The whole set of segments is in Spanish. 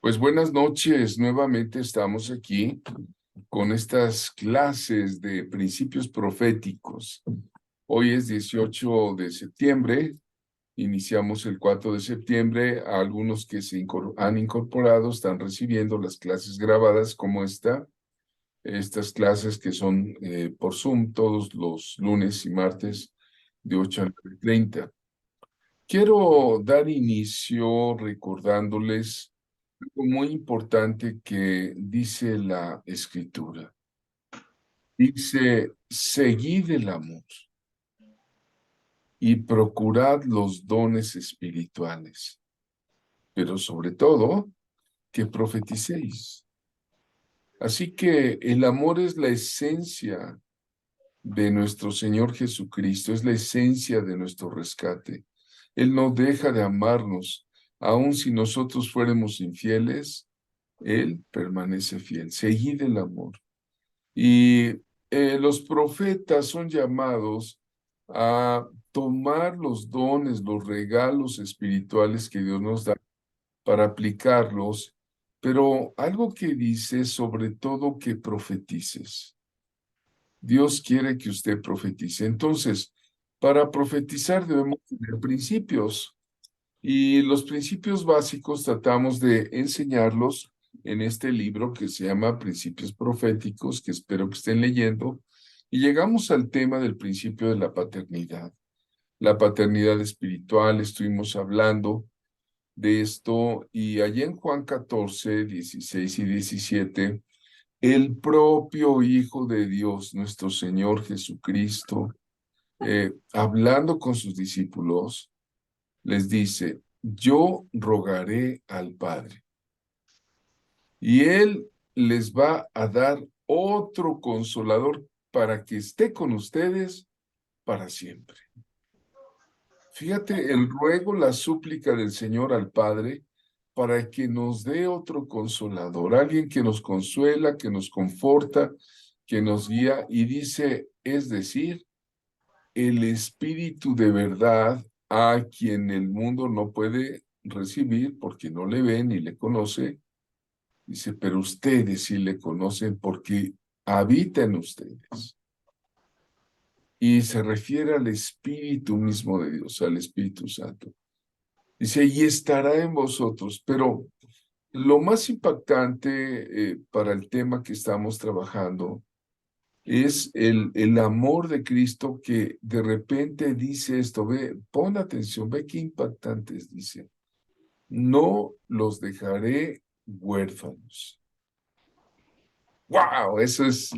Pues buenas noches, nuevamente estamos aquí con estas clases de principios proféticos. Hoy es 18 de septiembre, iniciamos el 4 de septiembre. Algunos que han incorporado están recibiendo las clases grabadas como estas clases que son por Zoom todos los lunes y martes de 8 a 9:30. Quiero dar inicio recordándoles algo muy importante que dice la Escritura. Dice, seguid el amor y procurad los dones espirituales, pero sobre todo que profeticéis. Así que el amor es la esencia de nuestro Señor Jesucristo, es la esencia de nuestro rescate. Él no deja de amarnos, aun si nosotros fuéramos infieles, Él permanece fiel. Seguid el amor. Y los profetas son llamados a tomar los dones, los regalos espirituales que Dios nos da para aplicarlos, pero algo que dice sobre todo que profetices. Dios quiere que usted profetice. Entonces, para profetizar debemos tener principios. Y los principios básicos tratamos de enseñarlos en este libro que se llama Principios Proféticos, que espero que estén leyendo. Y llegamos al tema del principio de la paternidad espiritual. Estuvimos hablando de esto y allí en Juan 14, 16 y 17, el propio Hijo de Dios, nuestro Señor Jesucristo, hablando con sus discípulos, les dice, yo rogaré al Padre y Él les va a dar otro consolador para que esté con ustedes para siempre. Fíjate el ruego, la súplica del Señor al Padre para que nos dé otro consolador, alguien que nos consuela, que nos conforta, que nos guía y dice, es decir, el Espíritu de verdad a quien el mundo no puede recibir porque no le ve ni le conoce. Dice, pero ustedes sí le conocen porque habita en ustedes. Y se refiere al Espíritu mismo de Dios, al Espíritu Santo. Dice, y estará en vosotros, pero lo más impactante para el tema que estamos trabajando es el amor de Cristo que de repente dice esto, ve, pon atención, ve qué impactantes dice, no los dejaré huérfanos. ¡Wow! Eso es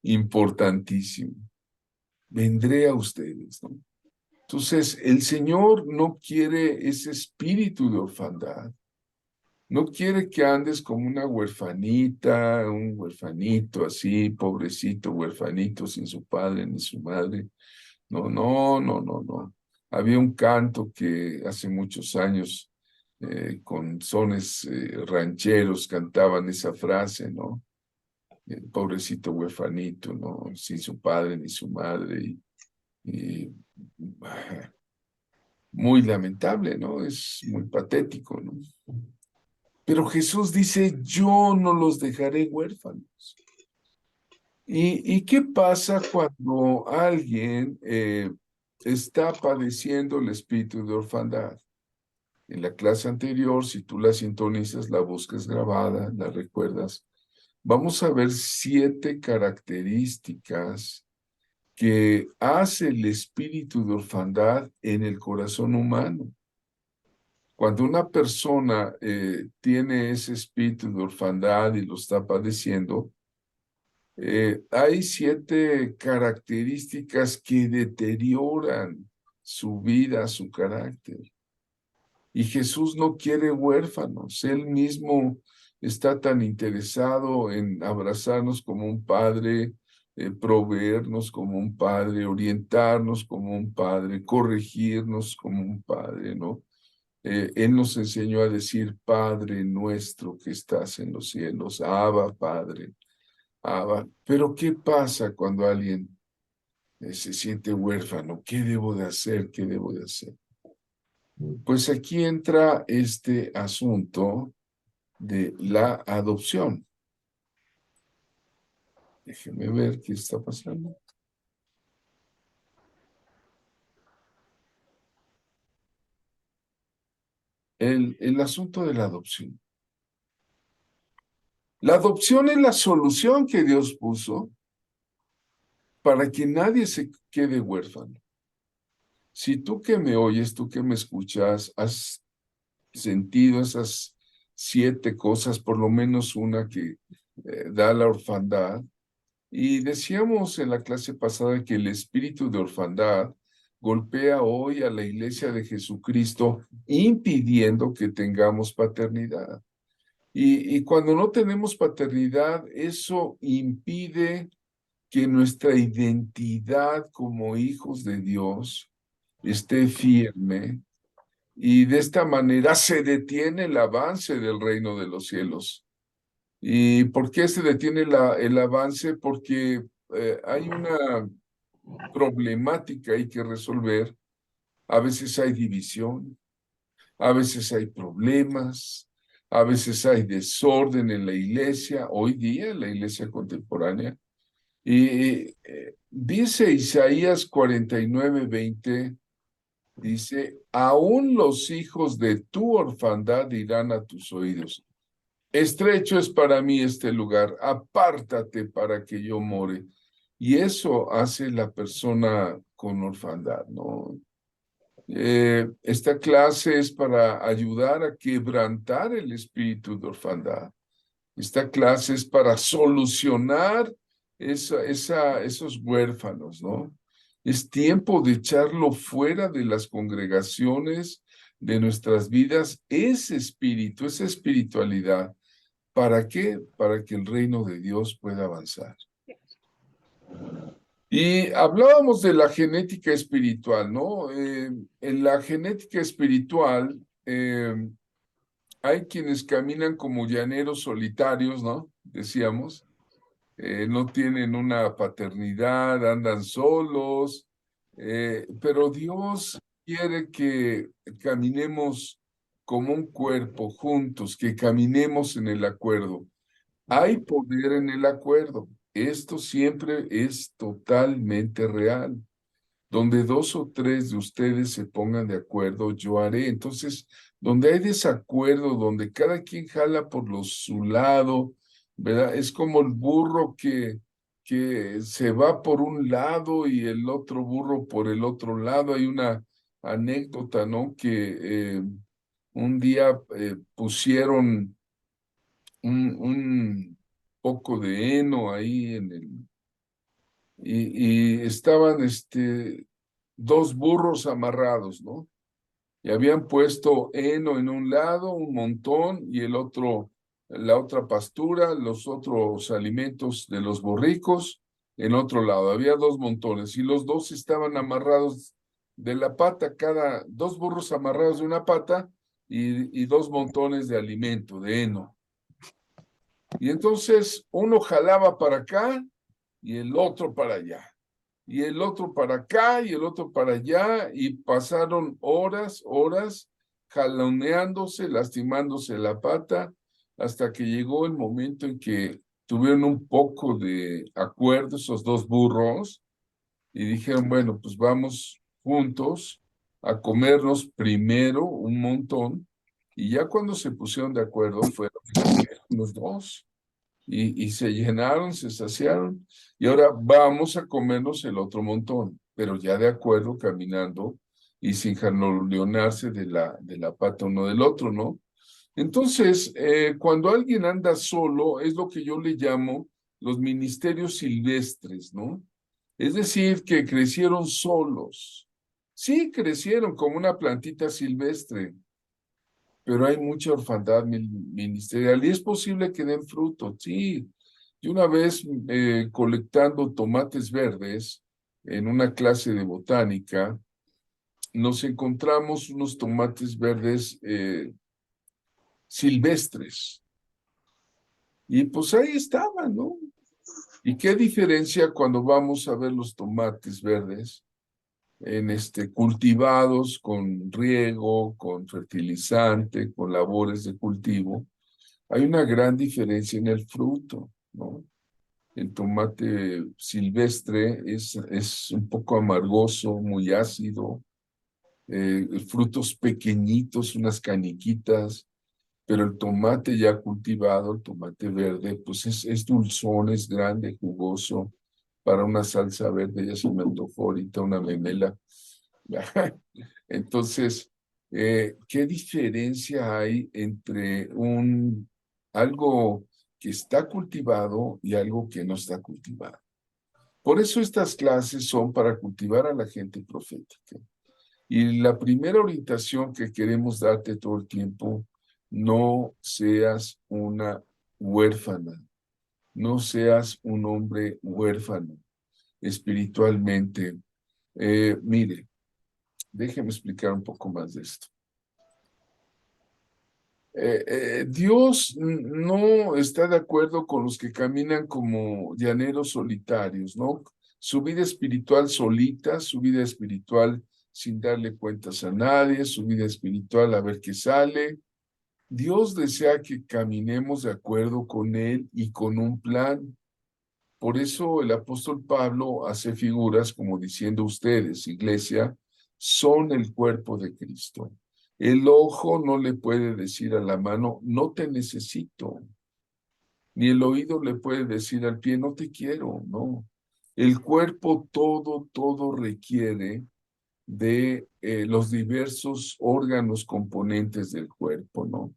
importantísimo. Vendré a ustedes, ¿no? Entonces, el Señor no quiere ese espíritu de orfandad. No quiere que andes como una huerfanita, un huerfanito así, pobrecito huerfanito, sin su padre ni su madre. No, no, no, no, no. Había un canto que hace muchos años, con sones rancheros, cantaban esa frase, ¿no? Pobrecito huerfanito, ¿no? Sin su padre ni su madre. Y, muy lamentable, ¿no? Es muy patético, ¿no? Pero Jesús dice, yo no los dejaré huérfanos. ¿Y qué pasa cuando alguien está padeciendo el espíritu de orfandad? En la clase anterior, si tú la sintonizas, la buscas grabada, la recuerdas, vamos a ver 7 características que hace el espíritu de orfandad en el corazón humano. Cuando una persona tiene ese espíritu de orfandad y lo está padeciendo, hay 7 características que deterioran su vida, su carácter. Y Jesús no quiere huérfanos. Él mismo está tan interesado en abrazarnos como un padre, proveernos como un padre, orientarnos como un padre, corregirnos como un padre, ¿no? Él nos enseñó a decir, Padre nuestro que estás en los cielos, Abba, Padre, Abba. Pero ¿qué pasa cuando alguien se siente huérfano? ¿Qué debo de hacer? ¿Qué debo de hacer? Pues aquí entra este asunto de la adopción. Déjeme ver qué está pasando. El asunto de la adopción. La adopción es la solución que Dios puso para que nadie se quede huérfano. Si tú que me oyes, tú que me escuchas, has sentido esas 7 cosas, por lo menos una que da la orfandad, y decíamos en la clase pasada que el espíritu de orfandad golpea hoy a la iglesia de Jesucristo, impidiendo que tengamos paternidad. Y cuando no tenemos paternidad, eso impide que nuestra identidad como hijos de Dios esté firme, y de esta manera se detiene el avance del reino de los cielos. ¿Y por qué se detiene el avance? Porque hay una problemática hay que resolver. A veces hay división, a veces hay problemas, a veces hay desorden en la iglesia, hoy día en la iglesia contemporánea. Y dice Isaías 49:20, dice, aún los hijos de tu orfandad dirán a tus oídos, estrecho es para mí este lugar, apártate para que yo more. Y eso hace la persona con orfandad, ¿no? Esta clase es para ayudar a quebrantar el espíritu de orfandad. Esta clase es para solucionar esos huérfanos, ¿no? Es tiempo de echarlo fuera de las congregaciones, de nuestras vidas, ese espíritu, esa espiritualidad. ¿Para qué? Para que el reino de Dios pueda avanzar. Y hablábamos de la genética espiritual, ¿no? En la genética espiritual hay quienes caminan como llaneros solitarios, ¿no? Decíamos, no tienen una paternidad, andan solos, pero Dios quiere que caminemos como un cuerpo juntos, que caminemos en el acuerdo. Hay poder en el acuerdo. Esto siempre es totalmente real. Donde 2 o 3 de ustedes se pongan de acuerdo, yo haré. Entonces, donde hay desacuerdo, donde cada quien jala por su lado, ¿verdad? Es como el burro que se va por un lado y el otro burro por el otro lado. Hay una anécdota, ¿no? Que un día pusieron un poco de heno ahí y estaban 2 burros amarrados, ¿no? Y habían puesto heno en un lado, un montón, y la otra pastura, los otros alimentos de los borricos, en otro lado. Había 2 montones, y los dos estaban amarrados de la pata, 2 burros amarrados de una pata y 2 montones de alimento, de heno. Y entonces uno jalaba para acá y el otro para allá, y el otro para acá y el otro para allá, y pasaron horas, jaloneándose, lastimándose la pata, hasta que llegó el momento en que tuvieron un poco de acuerdo esos 2 burros y dijeron, bueno, pues vamos juntos a comernos primero un montón, y ya cuando se pusieron de acuerdo fueron los dos y se llenaron, se saciaron, y ahora vamos a comernos el otro montón, pero ya de acuerdo, caminando y sin jalonearse de la pata uno del otro, ¿no? Entonces, cuando alguien anda solo, es lo que yo le llamo los ministerios silvestres, ¿no? Es decir, que crecieron solos. Sí, crecieron como una plantita silvestre, pero hay mucha orfandad ministerial y es posible que den fruto, sí. Y una vez colectando tomates verdes en una clase de botánica, nos encontramos unos tomates verdes silvestres y pues ahí estaban, ¿no? ¿Y qué diferencia cuando vamos a ver los tomates verdes cultivados con riego, con fertilizante, con labores de cultivo? hay una gran diferencia en el fruto, ¿no? El tomate silvestre es un poco amargoso, muy ácido, frutos pequeñitos, unas caniquitas, pero el tomate ya cultivado, el tomate verde, pues es dulzón, es grande, jugoso. Para una salsa verde ya se me antojó ahorita una memela. Entonces, ¿qué diferencia hay entre algo que está cultivado y algo que no está cultivado? Por eso estas clases son para cultivar a la gente profética. Y la primera orientación que queremos darte todo el tiempo, no seas una huérfana, no seas un hombre huérfano espiritualmente. Mire, déjeme explicar un poco más de esto. Dios no está de acuerdo con los que caminan como llaneros solitarios, ¿no? Su vida espiritual solita, su vida espiritual sin darle cuentas a nadie, su vida espiritual a ver qué sale. Dios desea que caminemos de acuerdo con Él y con un plan. Por eso el apóstol Pablo hace figuras como diciendo ustedes, iglesia, son el cuerpo de Cristo. El ojo no le puede decir a la mano, no te necesito. Ni el oído le puede decir al pie, no te quiero, no. El cuerpo todo requiere de los diversos órganos componentes del cuerpo, ¿no?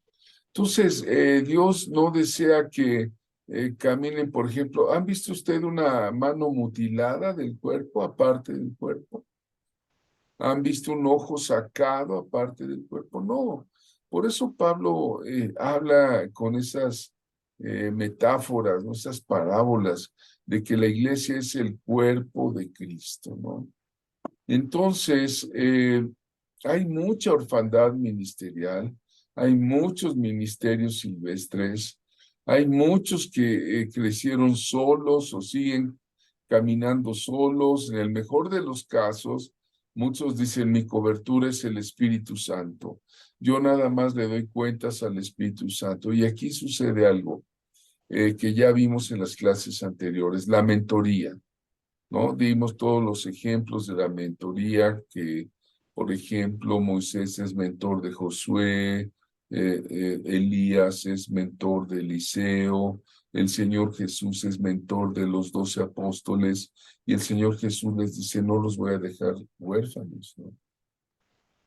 Entonces, Dios no desea que caminen, por ejemplo, ¿han visto usted una mano mutilada del cuerpo, aparte del cuerpo? ¿Han visto un ojo sacado aparte del cuerpo? No. Por eso Pablo habla con esas metáforas, ¿no? Esas parábolas de que la iglesia es el cuerpo de Cristo, ¿no? Entonces, hay mucha orfandad ministerial, hay muchos ministerios silvestres, hay muchos que crecieron solos o siguen caminando solos. En el mejor de los casos, muchos dicen, mi cobertura es el Espíritu Santo. Yo nada más le doy cuentas al Espíritu Santo. Y aquí sucede algo que ya vimos en las clases anteriores, la mentoría. ¿No? Dimos todos los ejemplos de la mentoría que, por ejemplo, Moisés es mentor de Josué, Elías es mentor de Eliseo, el Señor Jesús es mentor de los 12 apóstoles y el Señor Jesús les dice, no los voy a dejar huérfanos, ¿no?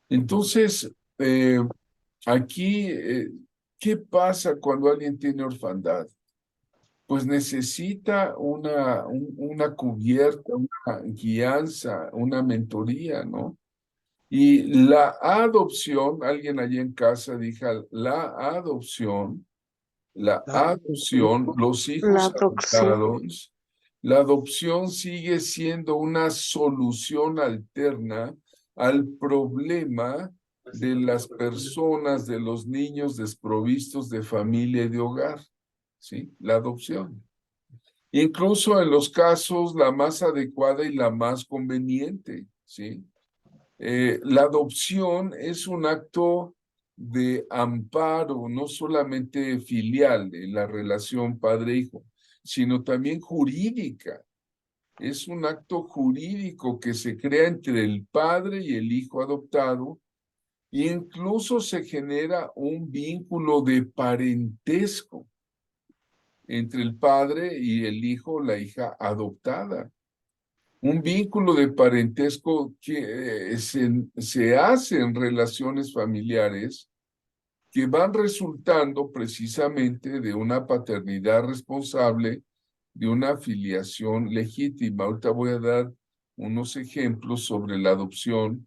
Entonces, aquí, ¿qué pasa cuando alguien tiene orfandad? Pues necesita una cubierta, una guianza, una mentoría, ¿no? Y la adopción, alguien allí en casa dijo, la adopción, los La hijos adopción. adoptados, la adopción sigue siendo una solución alterna al problema de las personas, de los niños desprovistos de familia y de hogar, ¿sí? La adopción. Incluso en los casos la más adecuada y la más conveniente, ¿sí? La adopción es un acto de amparo, no solamente filial en la relación padre-hijo, sino también jurídica. Es un acto jurídico que se crea entre el padre y el hijo adoptado, e incluso se genera un vínculo de parentesco entre el padre y el hijo, la hija adoptada. Un vínculo de parentesco que se hace en relaciones familiares que van resultando precisamente de una paternidad responsable, de una filiación legítima. Ahorita voy a dar unos ejemplos sobre la adopción,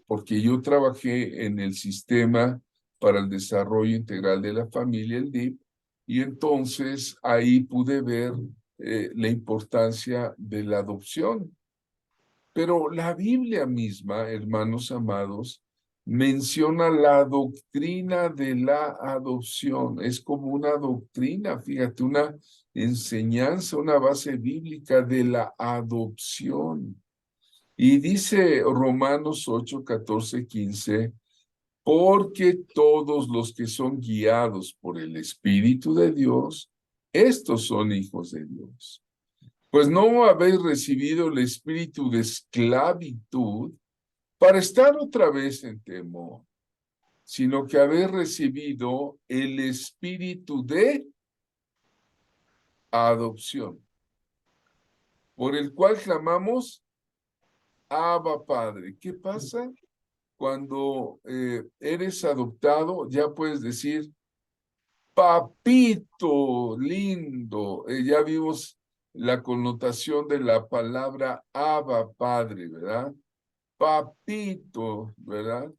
porque yo trabajé en el Sistema para el Desarrollo Integral de la Familia, el DIP, y entonces ahí pude ver la importancia de la adopción. Pero la Biblia misma, hermanos amados, menciona la doctrina de la adopción. Es como una doctrina, fíjate, una enseñanza, una base bíblica de la adopción. Y dice Romanos 8, 14, 15, porque todos los que son guiados por el Espíritu de Dios, estos son hijos de Dios. Pues no habéis recibido el espíritu de esclavitud para estar otra vez en temor, sino que habéis recibido el espíritu de adopción, por el cual clamamos, Abba Padre. ¿Qué pasa? Cuando eres adoptado, ya puedes decir, papito lindo. Ya vimos la connotación de la palabra Abba Padre, ¿verdad? Papito, ¿verdad?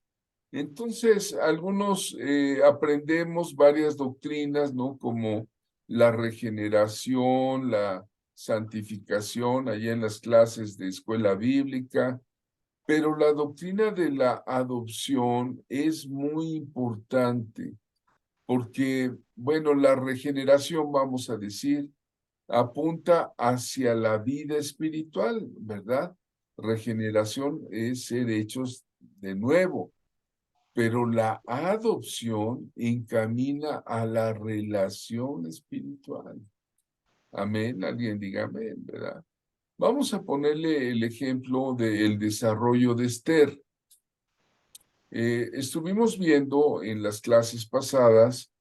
Entonces, algunos aprendemos varias doctrinas, ¿no? Como la regeneración, la santificación, allá en las clases de escuela bíblica, pero la doctrina de la adopción es muy importante porque, bueno, la regeneración, vamos a decir, apunta hacia la vida espiritual, ¿verdad? Regeneración es ser hechos de nuevo, pero la adopción encamina a la relación espiritual. Amén, alguien diga amén, ¿verdad? Vamos a ponerle el ejemplo del desarrollo de Esther. Estuvimos viendo en las clases pasadas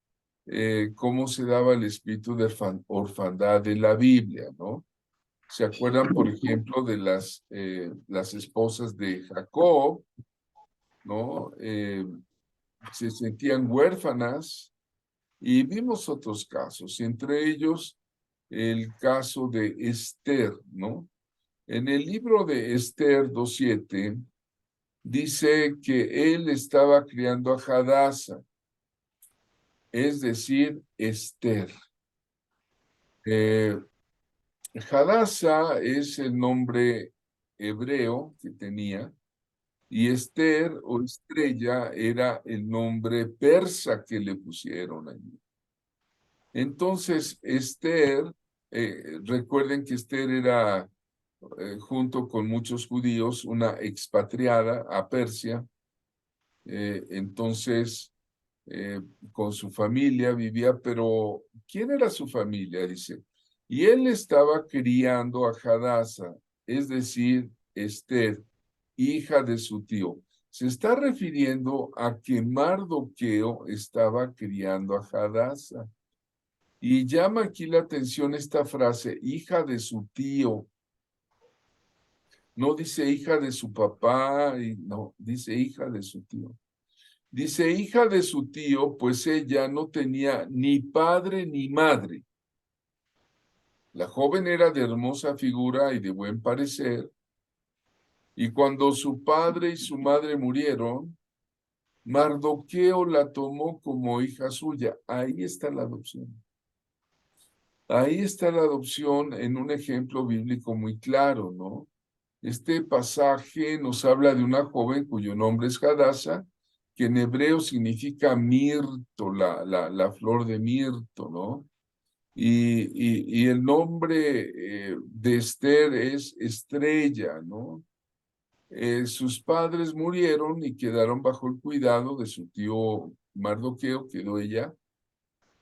cómo se daba el espíritu de orfandad de la Biblia, ¿no? ¿Se acuerdan, por ejemplo, de las esposas de Jacob, ¿no? Se sentían huérfanas y vimos otros casos, entre ellos el caso de Esther, ¿no? En el libro de Esther 2:7 dice que él estaba criando a Hadasa, es decir, Esther. Eh, Hadasa es el nombre hebreo que tenía y Esther o estrella era el nombre persa que le pusieron allí. Entonces, Esther, recuerden que Esther era, junto con muchos judíos, una expatriada a Persia. Entonces, eh, con su familia vivía, pero ¿quién era su familia? Dice, y él estaba criando a Hadasa, es decir, Esther, hija de su tío. Se está refiriendo a que Mardoqueo estaba criando a Hadasa. Y llama aquí la atención esta frase, hija de su tío. No dice hija de su papá, no, dice hija de su tío. Dice hija de su tío, pues ella no tenía ni padre ni madre. La joven era de hermosa figura y de buen parecer, y cuando su padre y su madre murieron, Mardoqueo la tomó como hija suya. Ahí está la adopción. Ahí está la adopción en un ejemplo bíblico muy claro, ¿no? Este pasaje nos habla de una joven cuyo nombre es Hadasa, que en hebreo significa mirto, la flor de mirto, ¿no? Y el nombre de Esther es estrella, ¿no? Sus padres murieron y quedaron bajo el cuidado de su tío Mardoqueo, quedó ella.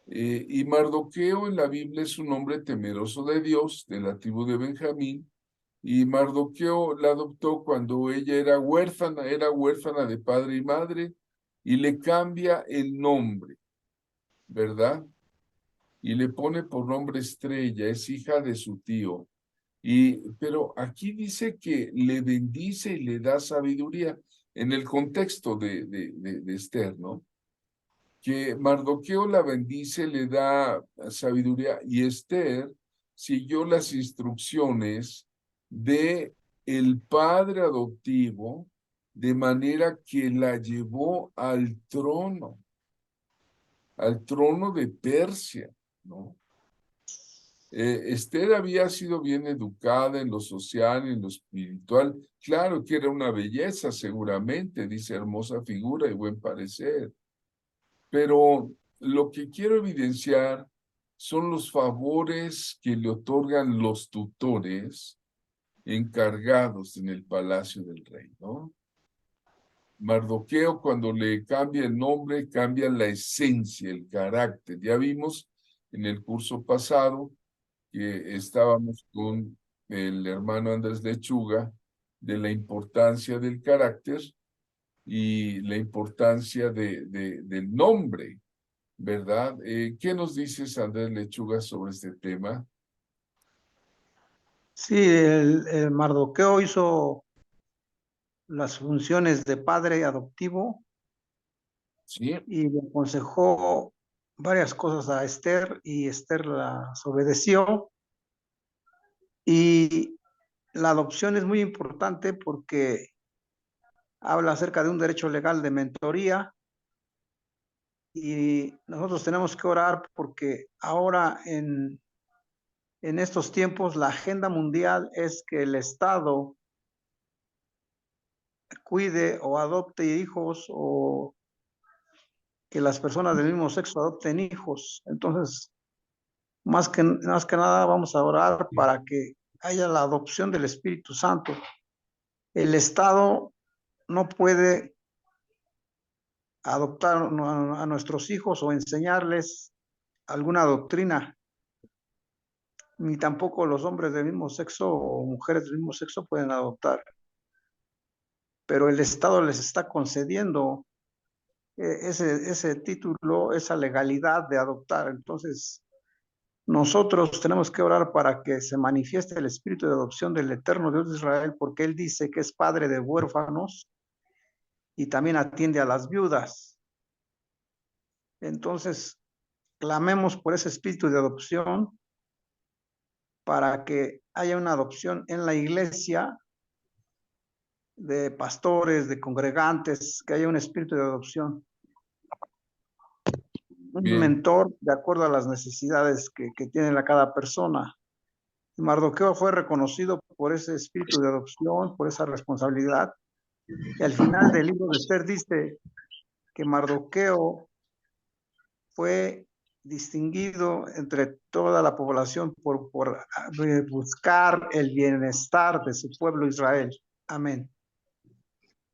Y Mardoqueo en la Biblia es un hombre temeroso de Dios, de la tribu de Benjamín, y Mardoqueo la adoptó cuando ella era huérfana de padre y madre, y le cambia el nombre, ¿verdad? Y le pone por nombre Estrella, es hija de su tío. Pero aquí dice que le bendice y le da sabiduría en el contexto de Esther, ¿no? Que Mardoqueo la bendice, le da sabiduría y Esther siguió las instrucciones de el padre adoptivo de manera que la llevó al trono de Persia, ¿no? Esther había sido bien educada en lo social, en lo espiritual. Claro que era una belleza, seguramente, dice hermosa figura y buen parecer. Pero lo que quiero evidenciar son los favores que le otorgan los tutores encargados en el palacio del rey, ¿no? Mardoqueo, cuando le cambia el nombre, cambia la esencia, el carácter. Ya vimos en el curso pasado que estábamos con el hermano Andrés Lechuga de la importancia del carácter y la importancia del nombre, ¿verdad? ¿Qué nos dices, Andrés Lechuga, sobre este tema? Sí, el Mardoqueo hizo las funciones de padre adoptivo Sí, y le aconsejó varias cosas a Esther y Esther las obedeció. Y la adopción es muy importante porque habla acerca de un derecho legal de mentoría y nosotros tenemos que orar porque ahora en estos tiempos la agenda mundial es que el Estado cuide o adopte hijos o que las personas del mismo sexo adopten hijos. Entonces, más que nada vamos a orar para que haya la adopción del Espíritu Santo. El Estado no puede adoptar a nuestros hijos o enseñarles alguna doctrina, ni tampoco los hombres del mismo sexo o mujeres del mismo sexo pueden adoptar, pero el Estado les está concediendo ese título, esa legalidad de adoptar. Entonces, nosotros tenemos que orar para que se manifieste el espíritu de adopción del eterno Dios de Israel, porque Él dice que es padre de huérfanos y también atiende a las viudas. Entonces, clamemos por ese espíritu de adopción para que haya una adopción en la iglesia de pastores, de congregantes, que haya un espíritu de adopción, un bien. mentor de acuerdo a las necesidades que tiene cada persona. Mardoqueo fue reconocido por ese espíritu de adopción, por esa responsabilidad. Y al final del libro de Esther dice que Mardoqueo fue distinguido entre toda la población por buscar el bienestar de su pueblo Israel. Amén.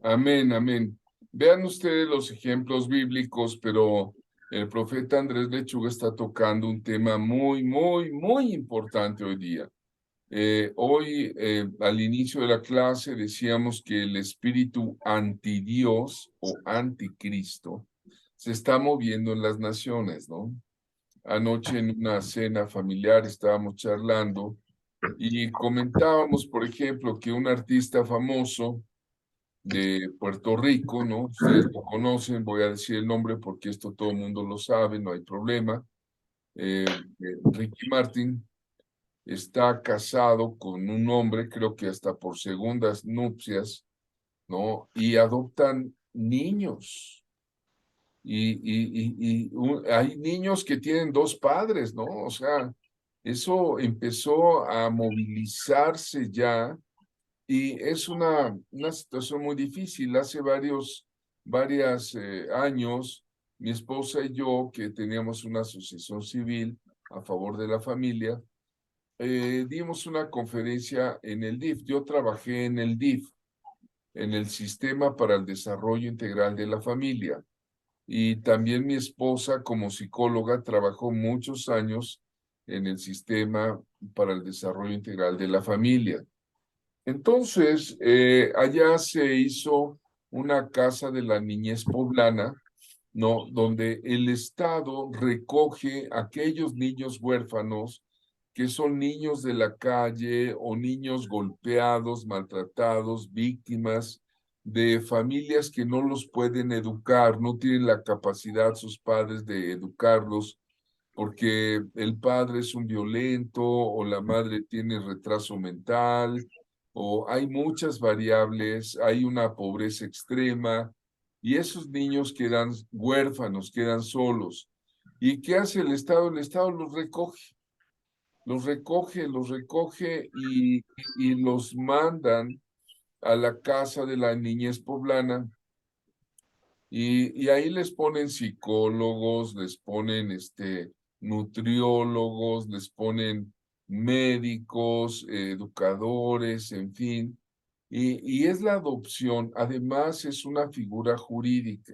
Amén, amén. Vean ustedes los ejemplos bíblicos, pero el profeta Andrés Lechuga está tocando un tema muy, muy, muy importante hoy día. Hoy, al inicio de la clase, decíamos que el espíritu antidios o anticristo se está moviendo en las naciones, ¿no? Anoche en una cena familiar estábamos charlando y comentábamos, por ejemplo, que un artista famoso de Puerto Rico, ¿no? Ustedes lo conocen, voy a decir el nombre porque esto todo el mundo lo sabe, no hay problema. Ricky Martin está casado con un hombre, creo que hasta por segundas nupcias, ¿no? Y adoptan niños. Hay niños que tienen dos padres, ¿no? O sea, eso empezó a movilizarse ya y es una situación muy difícil. Hace varios años, mi esposa y yo, que teníamos una asociación civil a favor de la familia, dimos una conferencia en el DIF. Yo trabajé en el DIF, en el Sistema para el Desarrollo Integral de la Familia. Y también mi esposa, como psicóloga, trabajó muchos años en el Sistema para el Desarrollo Integral de la Familia. Entonces, allá se hizo una casa de la niñez poblana, ¿no? Donde el Estado recoge a aquellos niños huérfanos que son niños de la calle o niños golpeados, maltratados, víctimas de familias que no los pueden educar, no tienen la capacidad sus padres de educarlos porque el padre es un violento o la madre tiene retraso mental o hay muchas variables, hay una pobreza extrema y esos niños quedan huérfanos, quedan solos. ¿Y qué hace el Estado? El Estado los recoge y los mandan a la casa de la niñez poblana y ahí les ponen psicólogos, les ponen nutriólogos, les ponen médicos, educadores, en fin. Y es la adopción, además es una figura jurídica.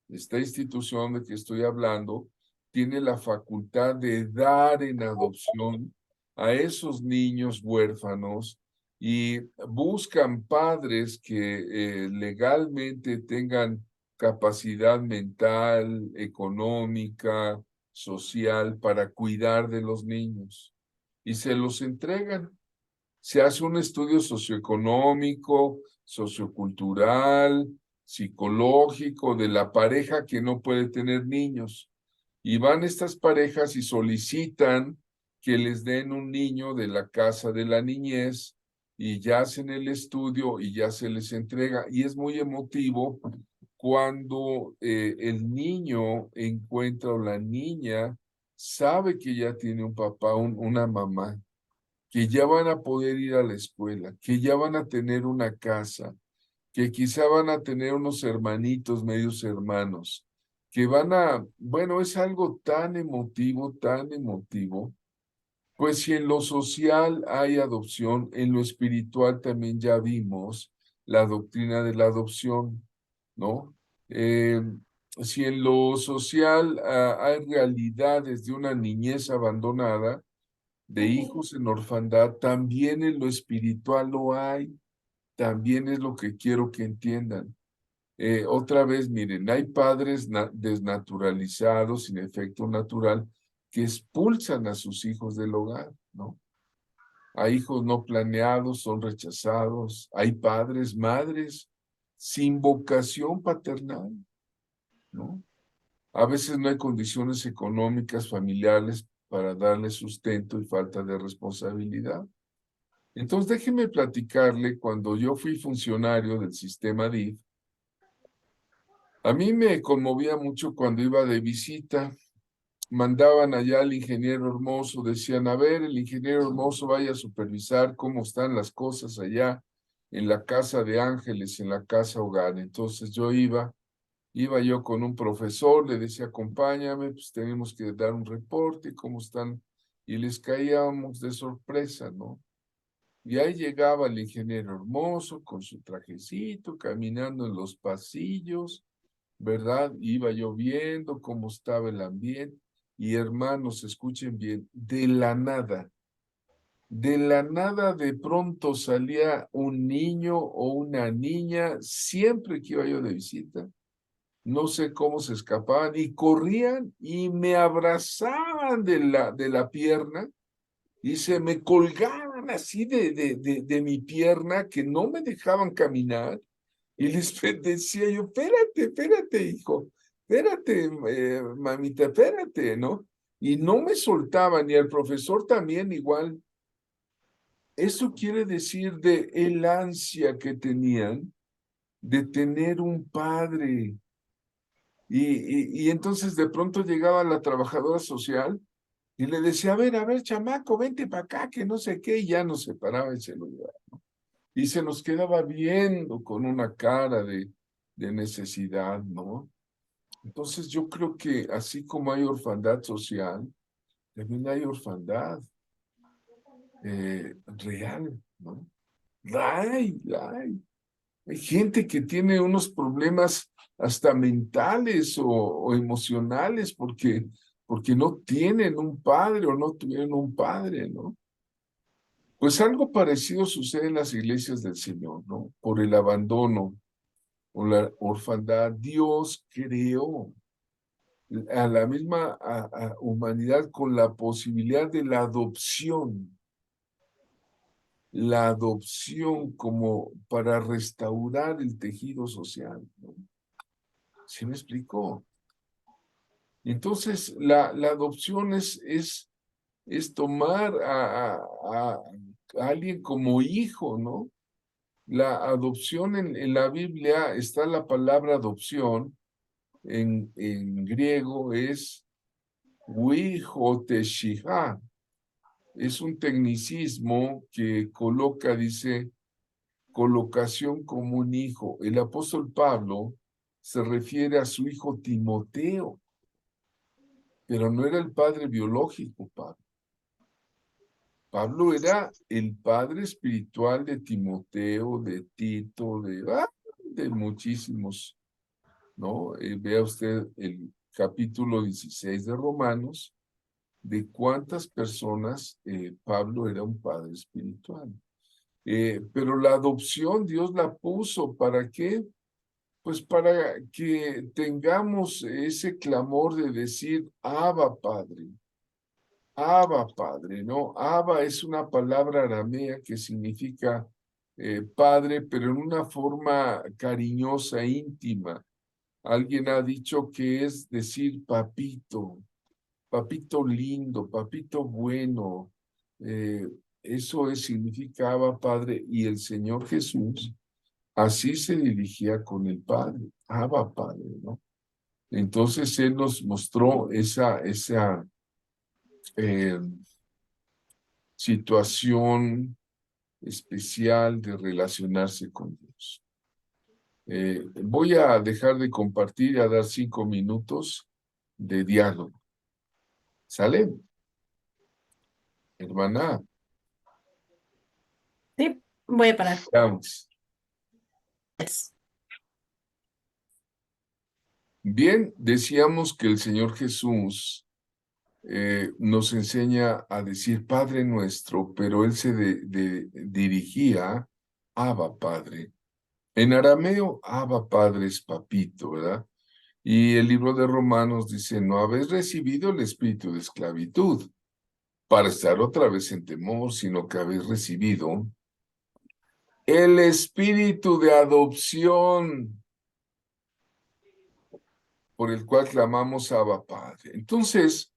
Esta institución de que estoy hablando tiene la facultad de dar en adopción a esos niños huérfanos y buscan padres que legalmente tengan capacidad mental, económica, social para cuidar de los niños y se los entregan. Se hace un estudio socioeconómico, sociocultural, psicológico de la pareja que no puede tener niños. Y van estas parejas y solicitan que les den un niño de la casa de la niñez y ya hacen el estudio y ya se les entrega. Y es muy emotivo cuando el niño encuentra o la niña sabe que ya tiene un papá, una mamá, que ya van a poder ir a la escuela, que ya van a tener una casa, que quizá van a tener unos hermanitos, medios hermanos, que van a, bueno, es algo tan emotivo, pues si en lo social hay adopción, en lo espiritual también ya vimos la doctrina de la adopción, ¿no? Eh, si en lo social hay realidades de una niñez abandonada, de hijos en orfandad, también en lo espiritual lo hay, también es lo que quiero que entiendan. Otra vez, miren, hay padres desnaturalizados, sin efecto natural, que expulsan a sus hijos del hogar, ¿no? Hay hijos no planeados, son rechazados, hay padres, madres sin vocación paternal, ¿no? A veces no hay condiciones económicas, familiares para darle sustento y falta de responsabilidad. Entonces, déjeme platicarle, cuando yo fui funcionario del sistema DIF, a mí me conmovía mucho cuando iba de visita. Mandaban allá al ingeniero Hermoso, decían, a ver, el ingeniero Hermoso vaya a supervisar cómo están las cosas allá en la casa de Ángeles, en la casa hogar. Entonces yo iba yo con un profesor, le decía, acompáñame, pues tenemos que dar un reporte, cómo están, y les caíamos de sorpresa, ¿no? Y ahí llegaba el ingeniero Hermoso con su trajecito, caminando en los pasillos, ¿verdad? Iba yo viendo cómo estaba el ambiente. Y hermanos, escuchen bien, de la nada de pronto salía un niño o una niña, siempre que iba yo de visita, no sé cómo se escapaban y corrían y me abrazaban de la pierna y se me colgaban así de mi pierna, que no me dejaban caminar, y les decía yo, espérate, hijo, espérate, mamita, espérate, ¿no? Y no me soltaban, y el profesor también igual. Eso quiere decir de el ansia que tenían de tener un padre. Y entonces de pronto llegaba la trabajadora social y le decía, a ver, chamaco, vente para acá, que no sé qué, y ya nos separaba el celular. Y se nos quedaba viendo con una cara de necesidad, ¿no? Entonces yo creo que así como hay orfandad social, también hay orfandad real, ¿no? La hay. Hay gente que tiene unos problemas hasta mentales o emocionales porque no tienen un padre o no tuvieron un padre, ¿no? Pues algo parecido sucede en las iglesias del Señor, ¿no? Por el abandono o la orfandad, Dios creó a la misma humanidad con la posibilidad de la adopción como para restaurar el tejido social, ¿no? ¿Sí me explicó? Entonces, la adopción es tomar a alguien como hijo, ¿no? La adopción en la Biblia está la palabra adopción, en griego es huijoteshihá. Es un tecnicismo que coloca, dice, colocación como un hijo. El apóstol Pablo se refiere a su hijo Timoteo, pero no era el padre biológico, Pablo. Pablo era el padre espiritual de Timoteo, de Tito, de muchísimos, ¿no? Vea usted el capítulo 16 de Romanos, de cuántas personas Pablo era un padre espiritual. Pero la adopción Dios la puso, ¿para qué? Pues para que tengamos ese clamor de decir, Abba, Padre. Abba, Padre, ¿no? Abba es una palabra aramea que significa padre, pero en una forma cariñosa, íntima. Alguien ha dicho que es decir papito, papito lindo, papito bueno. Eh, Eso significa Abba, Padre, y el Señor Jesús así se dirigía con el Padre, Abba, Padre, ¿no? Entonces Él nos mostró esa eh, situación especial de relacionarse con Dios. Voy a dejar de compartir y a dar 5 minutos de diálogo. ¿Sale? Hermana, Sí, voy a parar. vamos. Bien, decíamos que el Señor Jesús nos enseña a decir Padre nuestro, pero Él se dirigía Abba Padre. En arameo, Abba Padre es papito, ¿verdad? Y el libro de Romanos dice, no habéis recibido el espíritu de esclavitud para estar otra vez en temor, sino que habéis recibido el espíritu de adopción por el cual clamamos Abba Padre. Entonces,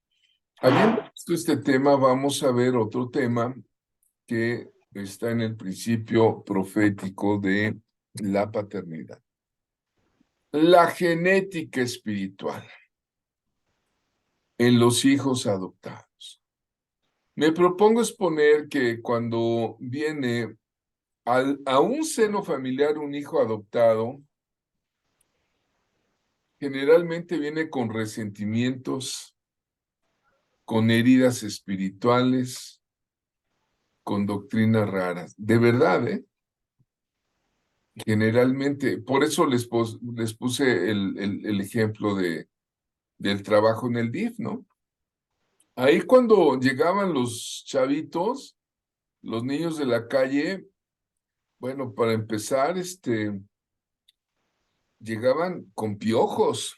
habiendo visto este tema, vamos a ver otro tema que está en el principio profético de la paternidad. La genética espiritual en los hijos adoptados. Me propongo exponer que cuando viene a un seno familiar un hijo adoptado, generalmente viene con resentimientos, con heridas espirituales, con doctrinas raras. De verdad, ¿eh? Generalmente, por eso les puse el ejemplo del trabajo en el DIF, ¿no? Ahí cuando llegaban los chavitos, los niños de la calle, bueno, para empezar, llegaban con piojos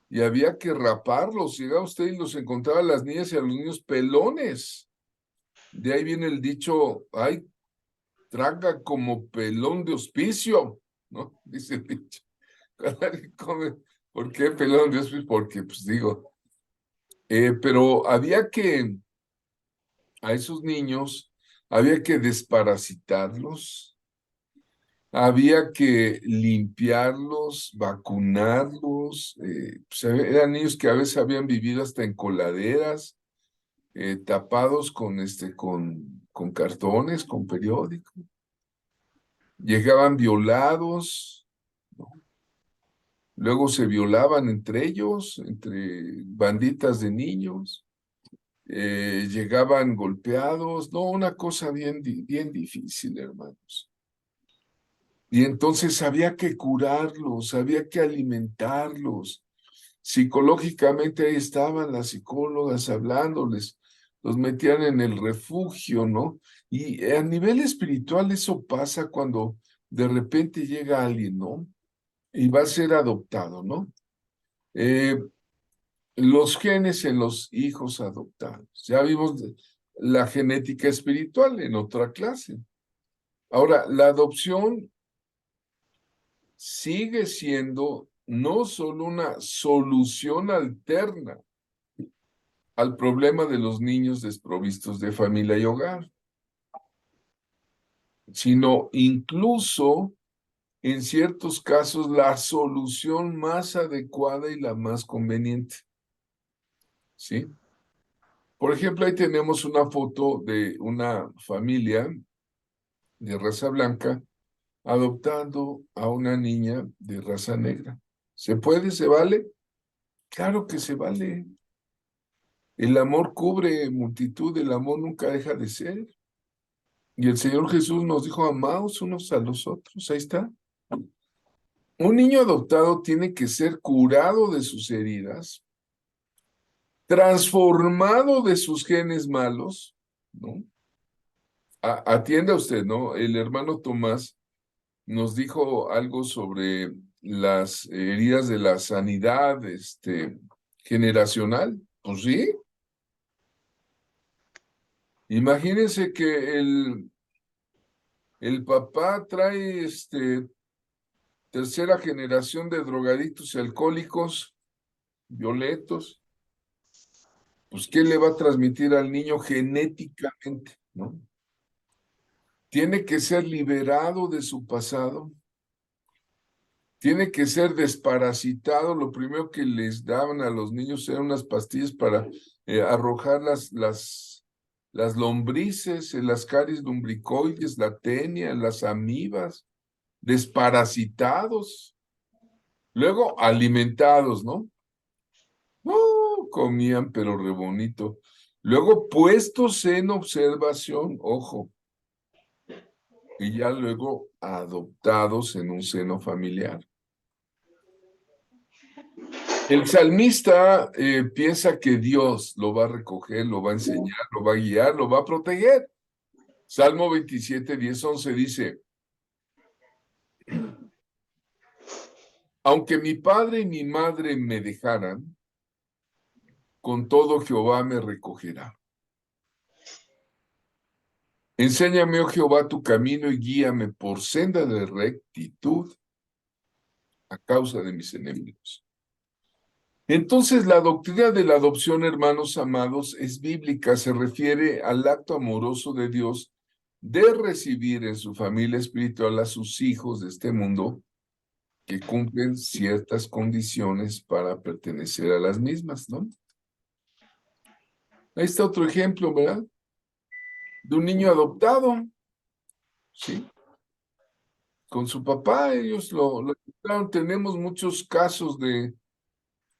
y había que raparlos. Llegaba usted y los encontraba a las niñas y a los niños pelones. De ahí viene el dicho, ay, traga como pelón de hospicio, ¿no? Dice el dicho. Cada quien come. ¿Por qué pelón de hospicio? Porque, pues digo, pero a esos niños, había que desparasitarlos, había que limpiarlos, vacunarlos. Pues, eran niños que a veces habían vivido hasta en coladeras, tapados con cartones, con periódico. Llegaban violados, ¿no? Luego se violaban entre ellos, entre banditas de niños. Llegaban golpeados. No, una cosa bien difícil, hermanos. Y entonces había que curarlos, había que alimentarlos. Psicológicamente ahí estaban las psicólogas hablándoles, los metían en el refugio, ¿no? Y a nivel espiritual eso pasa cuando de repente llega alguien, ¿no? Y va a ser adoptado, ¿no? Los genes en los hijos adoptados. Ya vimos la genética espiritual en otra clase. Ahora, la adopción sigue siendo no solo una solución alterna al problema de los niños desprovistos de familia y hogar, sino incluso en ciertos casos la solución más adecuada y la más conveniente. ¿Sí? Por ejemplo, ahí tenemos una foto de una familia de raza blanca adoptando a una niña de raza negra. ¿Se puede? ¿Se vale? Claro que se vale. El amor cubre multitud, el amor nunca deja de ser. Y el Señor Jesús nos dijo, amaos unos a los otros, ahí está. Un niño adoptado tiene que ser curado de sus heridas, transformado de sus genes malos, ¿no? Atienda usted, ¿no? El hermano Tomás nos dijo algo sobre las heridas de la sanidad, generacional. Pues sí. Imagínense que el papá trae, tercera generación de drogadictos y alcohólicos violentos. Pues, ¿qué le va a transmitir al niño genéticamente, no? Tiene que ser liberado de su pasado, tiene que ser desparasitado. Lo primero que les daban a los niños eran unas pastillas para arrojar las lombrices, las caries lumbricoides, la tenia, las amibas, desparasitados, luego alimentados, ¿no? No, comían, pero re bonito. Luego puestos en observación, ojo, y ya luego adoptados en un seno familiar. El salmista piensa que Dios lo va a recoger, lo va a enseñar, lo va a guiar, lo va a proteger. Salmo 27, 10, 11 dice, aunque mi padre y mi madre me dejaran, con todo Jehová me recogerá. Enséñame, oh Jehová, tu camino y guíame por senda de rectitud a causa de mis enemigos. Entonces, la doctrina de la adopción, hermanos amados, es bíblica, se refiere al acto amoroso de Dios de recibir en su familia espiritual a sus hijos de este mundo que cumplen ciertas condiciones para pertenecer a las mismas, ¿no? Ahí está otro ejemplo, ¿verdad? De un niño adoptado, ¿sí? Con su papá, ellos lo adoptaron. Tenemos muchos casos de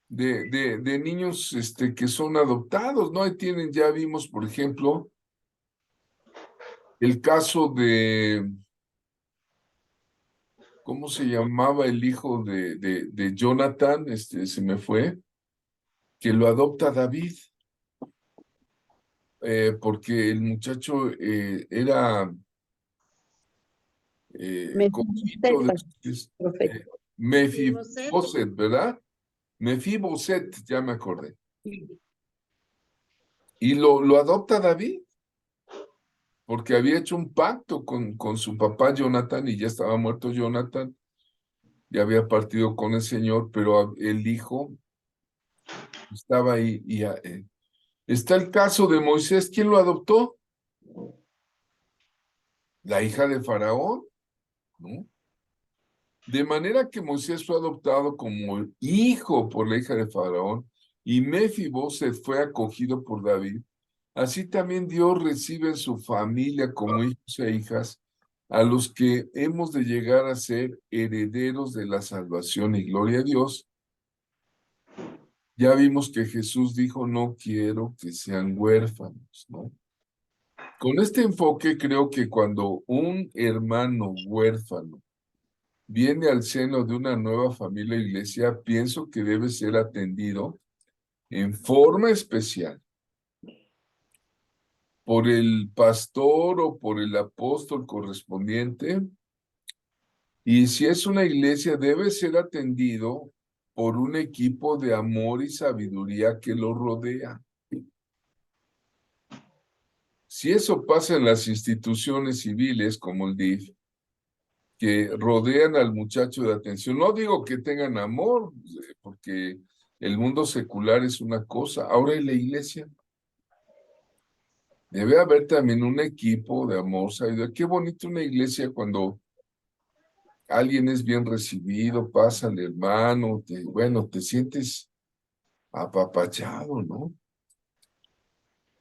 niños que son adoptados, ¿no? Ahí tienen, ya vimos, por ejemplo, el caso de, ¿cómo se llamaba el hijo de Jonathan? Se me fue, que lo adopta David, porque el muchacho era conejito de Perfecto. Mefiboset, ¿verdad? Mefiboset, ya me acordé. Y lo adopta David, porque había hecho un pacto con su papá Jonathan y ya estaba muerto Jonathan, ya había partido con el Señor, pero el hijo estaba ahí. Está el caso de Moisés, ¿quién lo adoptó? La hija de Faraón, ¿no? De manera que Moisés fue adoptado como hijo por la hija de Faraón y Mefiboset fue acogido por David. Así también Dios recibe en su familia como hijos e hijas a los que hemos de llegar a ser herederos de la salvación y gloria a Dios. Ya vimos que Jesús dijo, no quiero que sean huérfanos, ¿no? Con este enfoque creo que cuando un hermano huérfano viene al seno de una nueva familia o iglesia, pienso que debe ser atendido en forma especial por el pastor o por el apóstol correspondiente. Y si es una iglesia, debe ser atendido por un equipo de amor y sabiduría que lo rodea. Si eso pasa en las instituciones civiles como el DIF, que rodean al muchacho de atención, no digo que tengan amor, porque el mundo secular es una cosa, ahora en la iglesia debe haber también un equipo de amor, sabiduría. Qué bonito una iglesia cuando alguien es bien recibido, pasa al hermano, bueno, te sientes apapachado, ¿no?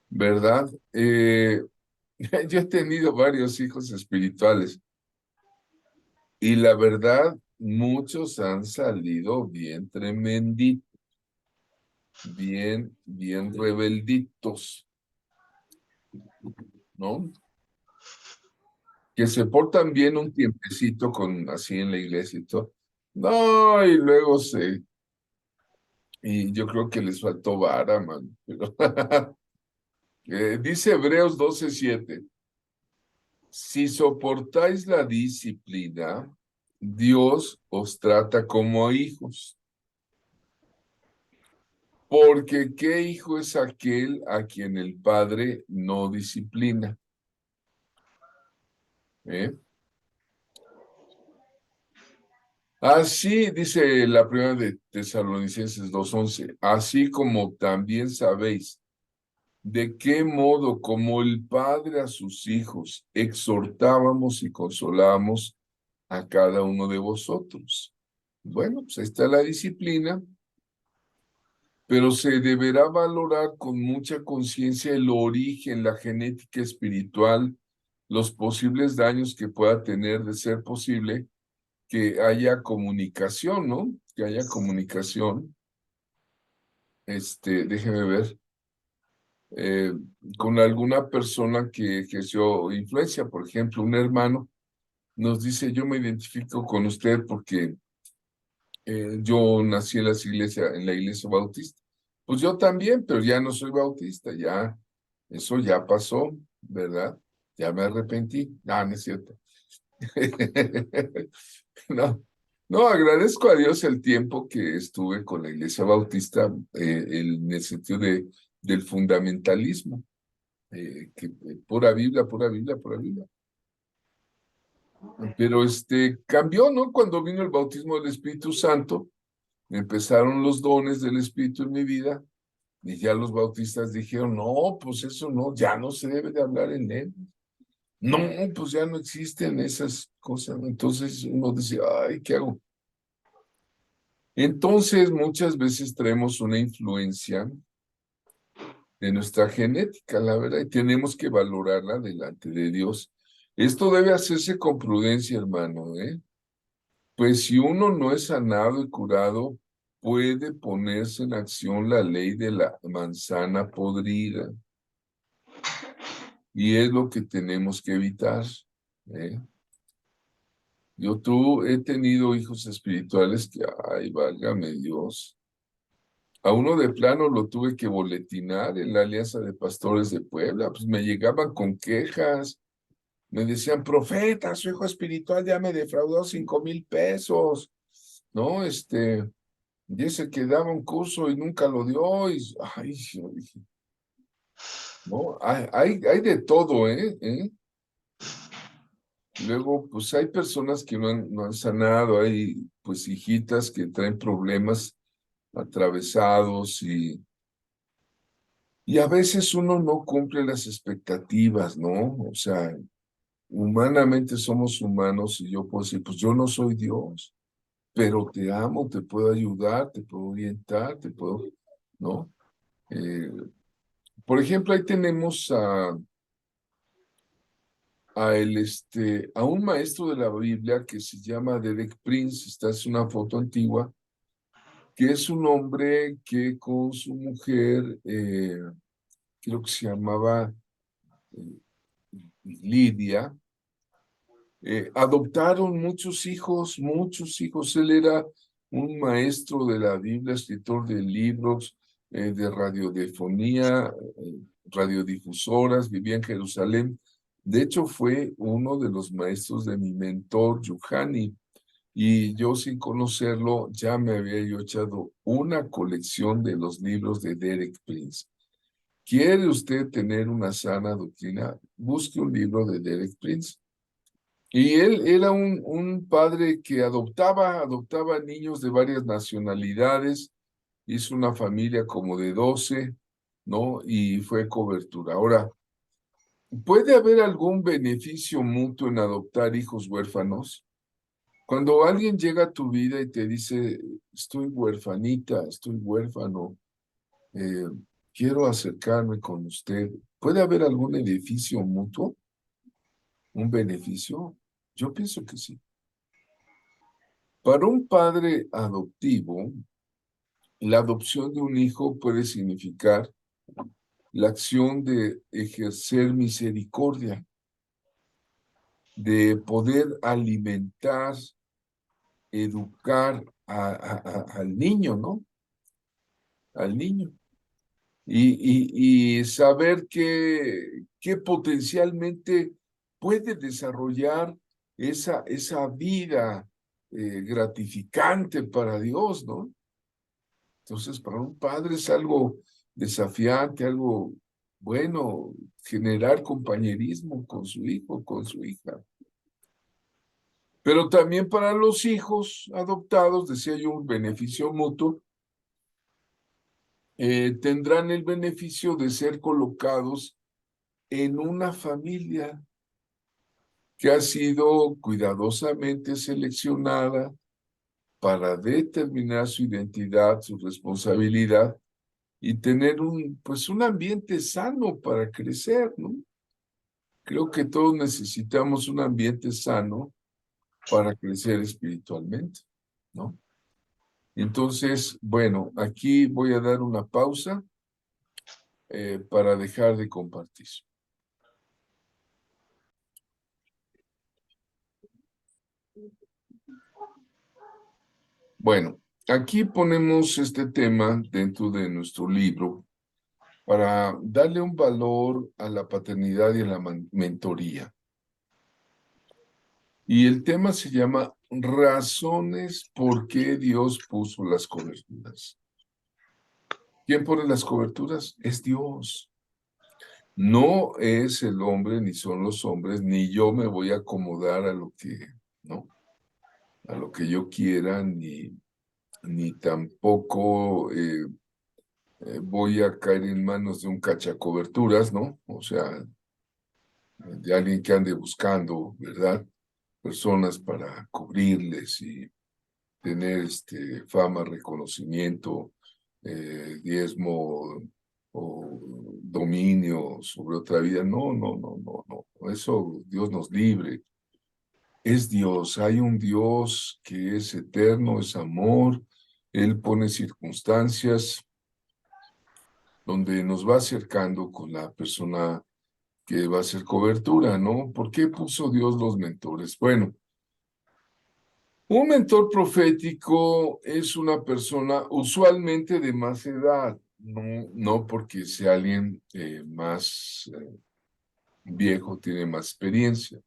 ¿Verdad? Yo he tenido varios hijos espirituales y la verdad, muchos han salido bien tremenditos. bien, bien rebelditos, ¿no? Que se portan bien un tiempecito con así en la iglesia y todo. No, y luego y yo creo que les faltó vara, man. Pero, dice Hebreos 12:7, si soportáis la disciplina, Dios os trata como hijos. Porque ¿qué hijo es aquel a quien el padre no disciplina? ¿Eh? Así dice la primera de Tesalonicenses 2:11, así como también sabéis de qué modo como el Padre a sus hijos exhortábamos y consolábamos a cada uno de vosotros. Bueno, pues ahí está la disciplina, pero se deberá valorar con mucha conciencia el origen, la genética espiritual, los posibles daños que pueda tener de ser posible que haya comunicación, ¿no? Que haya comunicación, déjeme ver, eh, con alguna persona que ejerció influencia, por ejemplo, un hermano nos dice, yo me identifico con usted porque yo nací en en la iglesia bautista. Pues yo también, pero ya no soy bautista, ya, eso ya pasó, ¿verdad? Ya me arrepentí. No, no es cierto. No, no, agradezco a Dios el tiempo que estuve con la Iglesia Bautista en el sentido del fundamentalismo, pura Biblia, pura Biblia, pura Biblia. Pero cambió, ¿no? Cuando vino el bautismo del Espíritu Santo, empezaron los dones del Espíritu en mi vida, y ya los bautistas dijeron, no, pues eso no, ya no se debe de hablar en él. No, pues ya no existen esas cosas. Entonces uno dice, ay, ¿qué hago? Entonces, muchas veces traemos una influencia de nuestra genética, la verdad, y tenemos que valorarla delante de Dios. Esto debe hacerse con prudencia, hermano, ¿eh? Pues si uno no es sanado y curado, puede ponerse en acción la ley de la manzana podrida, y es lo que tenemos que evitar, ¿eh? He tenido hijos espirituales que, ay, válgame Dios. A uno de plano lo tuve que boletinar en la Alianza de Pastores de Puebla, pues me llegaban con quejas, me decían, profeta, su hijo espiritual ya me defraudó 5,000 pesos, ¿no? Dice que daba un curso y nunca lo dio, y, ay, yo dije, no, hay de todo, ¿eh? Luego, pues hay personas que no han sanado, hay pues hijitas que traen problemas atravesados y a veces uno no cumple las expectativas, ¿no? O sea, humanamente somos humanos y yo puedo decir, pues yo no soy Dios, pero te amo, te puedo ayudar, te puedo orientar, ¿no? Eh, por ejemplo, ahí tenemos a un maestro de la Biblia que se llama Derek Prince, esta es una foto antigua, que es un hombre que con su mujer, creo que se llamaba eh, Lidia, adoptaron muchos hijos, muchos hijos. Él era un maestro de la Biblia, escritor de libros, de radiofonía, radiodifusoras, vivía en Jerusalén. De hecho, fue uno de los maestros de mi mentor, Yuhani, y yo sin conocerlo ya me había yo echado una colección de los libros de Derek Prince. ¿Quiere usted tener una sana doctrina? Busque un libro de Derek Prince. Y él era un padre que adoptaba niños de varias nacionalidades, hizo una familia como de 12, ¿no? Y fue cobertura. Ahora, ¿puede haber algún beneficio mutuo en adoptar hijos huérfanos? Cuando alguien llega a tu vida y te dice, estoy huérfanita, estoy huérfano, eh, quiero acercarme con usted, ¿puede haber algún beneficio mutuo? ¿Un beneficio? Yo pienso que sí. Para un padre adoptivo, la adopción de un hijo puede significar la acción de ejercer misericordia, de poder alimentar, educar al niño, ¿no? Al niño. Y saber que potencialmente puede desarrollar esa vida gratificante para Dios, ¿no? Entonces, para un padre es algo desafiante, algo bueno, generar compañerismo con su hijo, con su hija. Pero también para los hijos adoptados, decía yo, un beneficio mutuo, tendrán el beneficio de ser colocados en una familia que ha sido cuidadosamente seleccionada para determinar su identidad, su responsabilidad y tener pues un ambiente sano para crecer, ¿no? Creo que todos necesitamos un ambiente sano para crecer espiritualmente, ¿no? Entonces, bueno, aquí voy a dar una pausa para dejar de compartir. Bueno, aquí ponemos este tema dentro de nuestro libro para darle un valor a la paternidad y a la mentoría. Y el tema se llama Razones por qué Dios puso las coberturas. ¿Quién pone las coberturas? Es Dios. No es el hombre, ni son los hombres, ni yo me voy a acomodar a lo que, ¿no? A lo que yo quiera, ni tampoco voy a caer en manos de un cachacoberturas, ¿no? O sea, de alguien que ande buscando, ¿verdad? Personas para cubrirles y tener fama, reconocimiento, diezmo o dominio sobre otra vida. No, no, no, no, no. Eso Dios nos libre. Es Dios, hay un Dios que es eterno, es amor. Él pone circunstancias donde nos va acercando con la persona que va a hacer cobertura, ¿no? ¿Por qué puso Dios los mentores? Bueno, un mentor profético es una persona usualmente de más edad, no porque sea alguien más viejo, tiene más experiencia,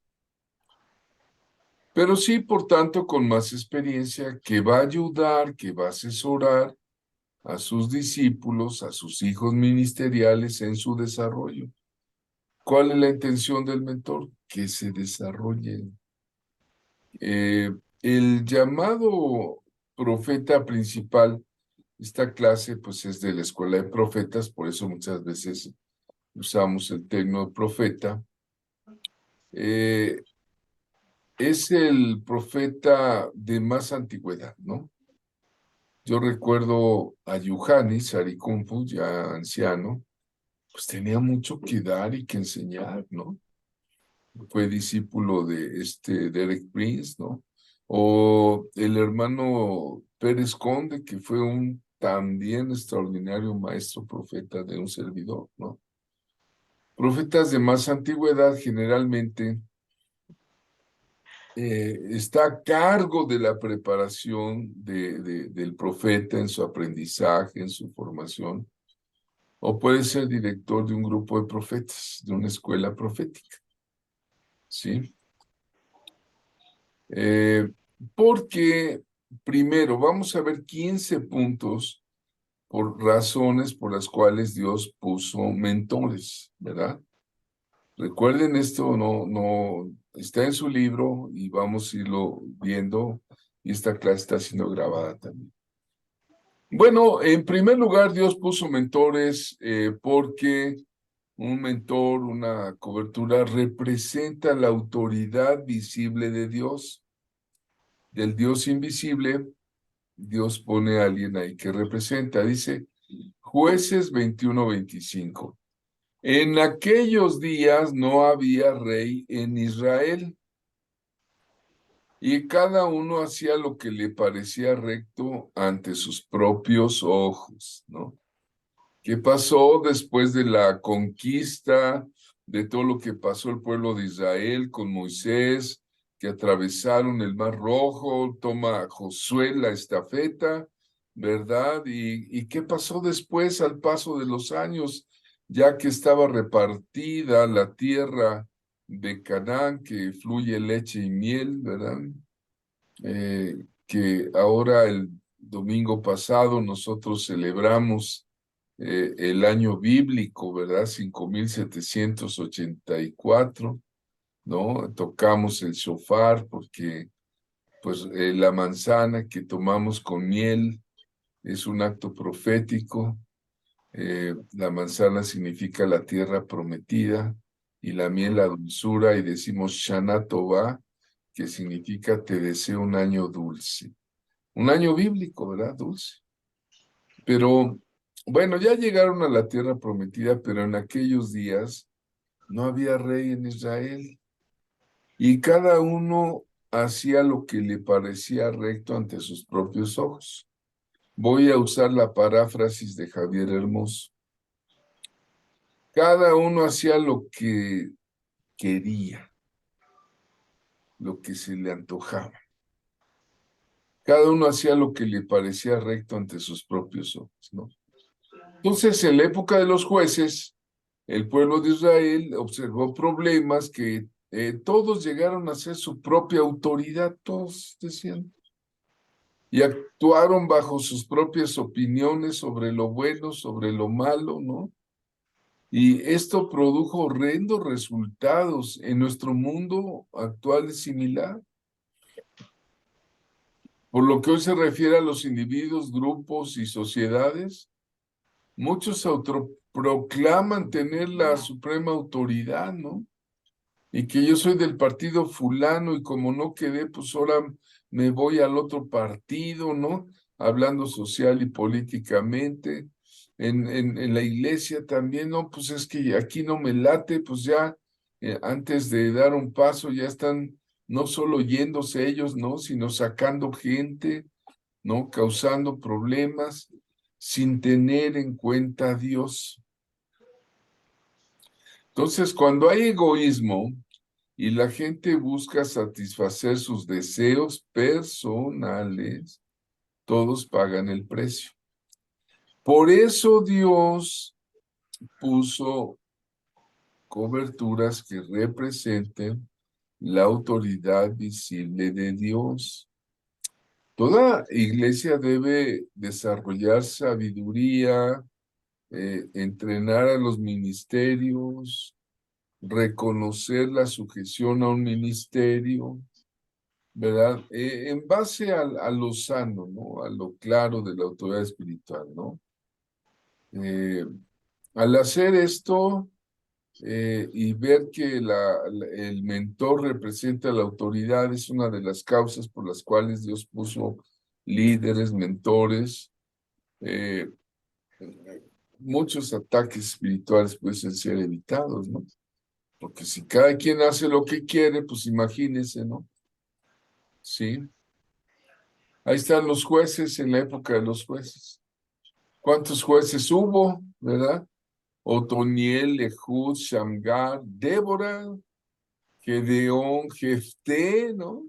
pero sí, por tanto, con más experiencia que va a ayudar, que va a asesorar a sus discípulos, a sus hijos ministeriales en su desarrollo. ¿Cuál es la intención del mentor? Que se desarrollen. El llamado profeta principal, esta clase pues es de la escuela de profetas, por eso muchas veces usamos el término de profeta. Es el profeta de más antigüedad, ¿no? Yo recuerdo a Yohanes Aricumpus, ya anciano, pues tenía mucho que dar y que enseñar, ¿no? Fue discípulo de Derek Prince, ¿no? O el hermano Pérez Conde, que fue un también extraordinario maestro profeta de un servidor, ¿no? Profetas de más antigüedad generalmente está a cargo de la preparación del profeta en su aprendizaje, en su formación, o puede ser director de un grupo de profetas, de una escuela profética, ¿sí? Porque primero vamos a ver 15 puntos por razones por las cuales Dios puso mentores, ¿verdad? Recuerden esto, no está en su libro y vamos a irlo viendo y esta clase está siendo grabada también. Bueno, en primer lugar, Dios puso mentores porque un mentor, una cobertura representa la autoridad visible de Dios. Del Dios invisible, Dios pone a alguien ahí que representa. Dice Jueces 21-25. En aquellos días no había rey en Israel. y cada uno hacía lo que le parecía recto ante sus propios ojos, ¿no? ¿Qué pasó después de la conquista, de todo lo que pasó el pueblo de Israel con Moisés, que atravesaron el Mar Rojo, toma Josué la estafeta, ¿verdad? ¿Y qué pasó después al paso de los años, ya que estaba repartida la tierra de Canaán, que fluye leche y miel, ¿verdad? Que ahora el domingo pasado nosotros celebramos el año bíblico, ¿verdad? 5784, ¿no? Tocamos el shofar porque pues la manzana que tomamos con miel es un acto profético. La manzana significa la tierra prometida y la miel la dulzura, y decimos Shana Tova, que significa te deseo un año dulce. Un año bíblico, ¿verdad? Dulce. Pero bueno, ya llegaron a la tierra prometida, pero en aquellos días no había rey en Israel y cada uno hacía lo que le parecía recto ante sus propios ojos. Voy a usar la paráfrasis de Javier Hermoso. Cada uno hacía lo que quería, lo que se le antojaba. Cada uno hacía lo que le parecía recto ante sus propios ojos, ¿no? Entonces, en la época de los jueces, el pueblo de Israel observó problemas que todos llegaron a ser su propia autoridad, todos decían, y actuaron bajo sus propias opiniones sobre lo bueno, sobre lo malo, ¿no? Y esto produjo horrendos resultados. En nuestro mundo actual es similar. Por lo que hoy se refiere a los individuos, grupos y sociedades, muchos autoproclaman tener la suprema autoridad, ¿no? Y que yo soy del partido fulano y como no quedé, pues ahora me voy al otro partido, ¿no? Hablando social y políticamente. En la iglesia también, no, pues es que aquí no me late, pues ya antes de dar un paso ya están no solo yéndose ellos, ¿no? Sino sacando gente, ¿no? Causando problemas sin tener en cuenta a Dios. Entonces, cuando hay egoísmo, y la gente busca satisfacer sus deseos personales, todos pagan el precio. Por eso Dios puso coberturas que representen la autoridad visible de Dios. Toda iglesia debe desarrollar sabiduría, entrenar a los ministerios, reconocer la sujeción a un ministerio, ¿verdad? En base a lo sano, ¿no? A lo claro de la autoridad espiritual, ¿no? Eh, Al hacer esto y ver que el mentor representa la autoridad es una de las causas por las cuales Dios puso líderes, mentores. eh, Muchos ataques espirituales pueden ser evitados, ¿no? Porque si cada quien hace lo que quiere, pues imagínense, ¿no? Sí. Ahí están los jueces en la época de los jueces. ¿Cuántos jueces hubo, verdad? Otoniel, Ehud, Shamgar, Débora, Gedeón, Jefté, ¿no?